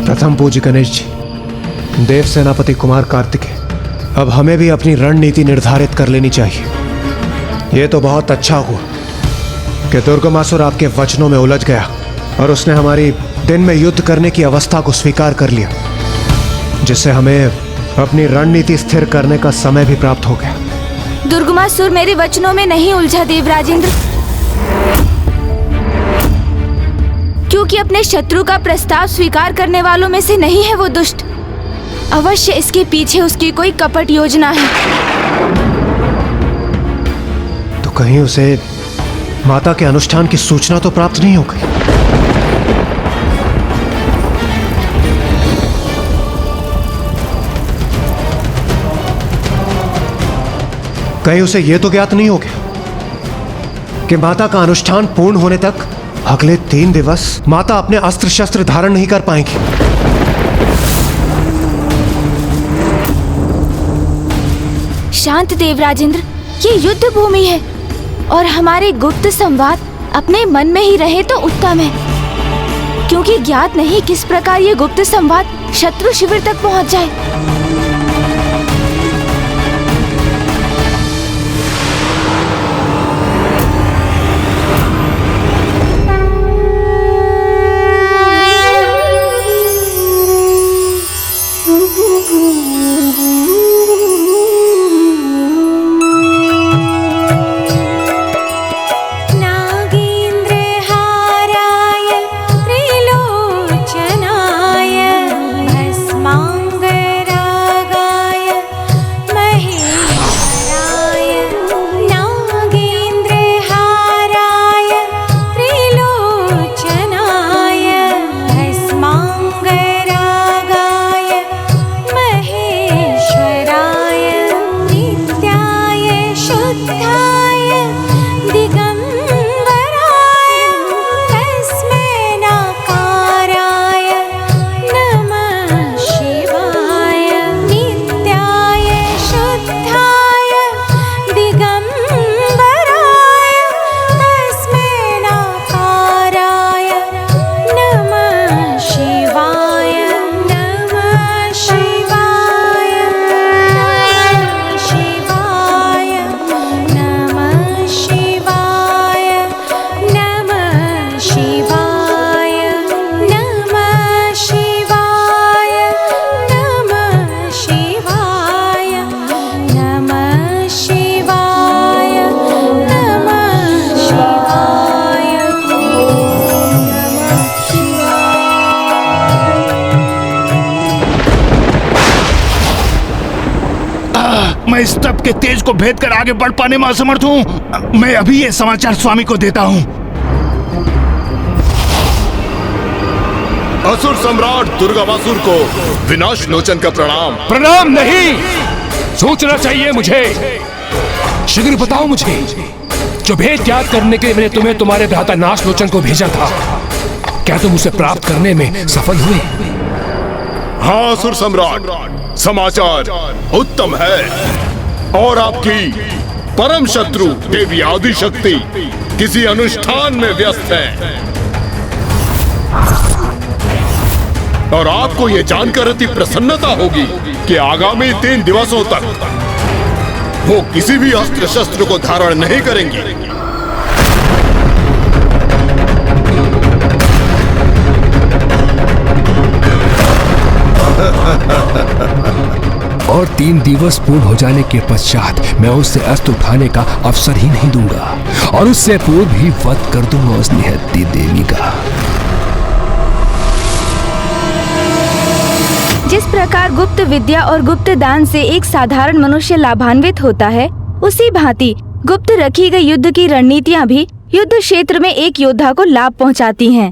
प्रथम पूज्य गणेश जी, देव सेनापति कुमार कार्तिकेय, अब हमें भी अपनी रणनीति निर्धारित कर लेनी चाहिए। यह तो बहुत अच्छा हुआ कि दुर्गमासुर आपके वचनों में उलझ गया और उसने हमारी दिन में युद्ध करने की अवस्था को स्वीकार कर लिया, जिससे हमें अपनी रणनीति स्थिर करने का समय भी प्राप्त हो गया। दुर्गमासुर मेरे वचनों में नहीं उलझा देवराजेंद्र, क्योंकि अपने शत्रु का प्रस्ताव स्वीकार करने वालों में से नहीं है वो दुष्ट। अवश्य इसके पीछे उसकी कोई कपट योजना है। तो कहीं उसे माता के अनुष्ठान की सूचना तो प्राप्त नहीं हो गई? कहीं उसे यह तो ज्ञात नहीं हो गया कि माता का अनुष्ठान पूर्ण होने तक अगले 3 दिवस माता अपने अस्त्र शस्त्र धारण नहीं कर पाएंगी? शांत देवराजेंद्र, ये युद्ध भूमि है और हमारे गुप्त संवाद अपने मन में ही रहे तो उत्तम है, क्योंकि ज्ञात नहीं किस प्रकार ये गुप्त संवाद शत्रु शिविर तक पहुंच जाए। मैं इस तप के तेज को भेद कर आगे बढ़ पाने में असमर्थ हूँ। मैं अभी ये समाचार स्वामी को देता हूँ। असुर सम्राट दुर्गामासुर को विनाश लोचन का प्रणाम। प्रणाम नहीं, सोचना चाहिए मुझे। शीघ्र बताओ मुझे, जो भेद ज्ञात करने के लिए मैंने तुम्हें तुम्हारे भ्राता नाश लोचन को भेजा था, क्या तुम उसे प्राप्त करने में सफल हुए? हाँ असुर सम्राट, समाचार उत्तम है और आपकी परम शत्रु देवी आदिशक्ति किसी अनुष्ठान में व्यस्त है और आपको यह जानकर अति प्रसन्नता होगी कि आगामी 3 दिवसों तक वो किसी भी अस्त्र शस्त्र को धारण नहीं करेंगी। और 3 दिवस पूर्ण हो जाने के पश्चात मैं उससे अस्त्र उठाने का अवसर ही नहीं दूंगा और उससे पूर्व ही वध कर दूंगा उस निहत्ती देवी का। जिस प्रकार गुप्त विद्या और गुप्त दान से एक साधारण मनुष्य लाभान्वित होता है, उसी भांति गुप्त रखी गई युद्ध की रणनीतियाँ भी युद्ध क्षेत्र में एक योद्धा को लाभ पहुँचाती हैं।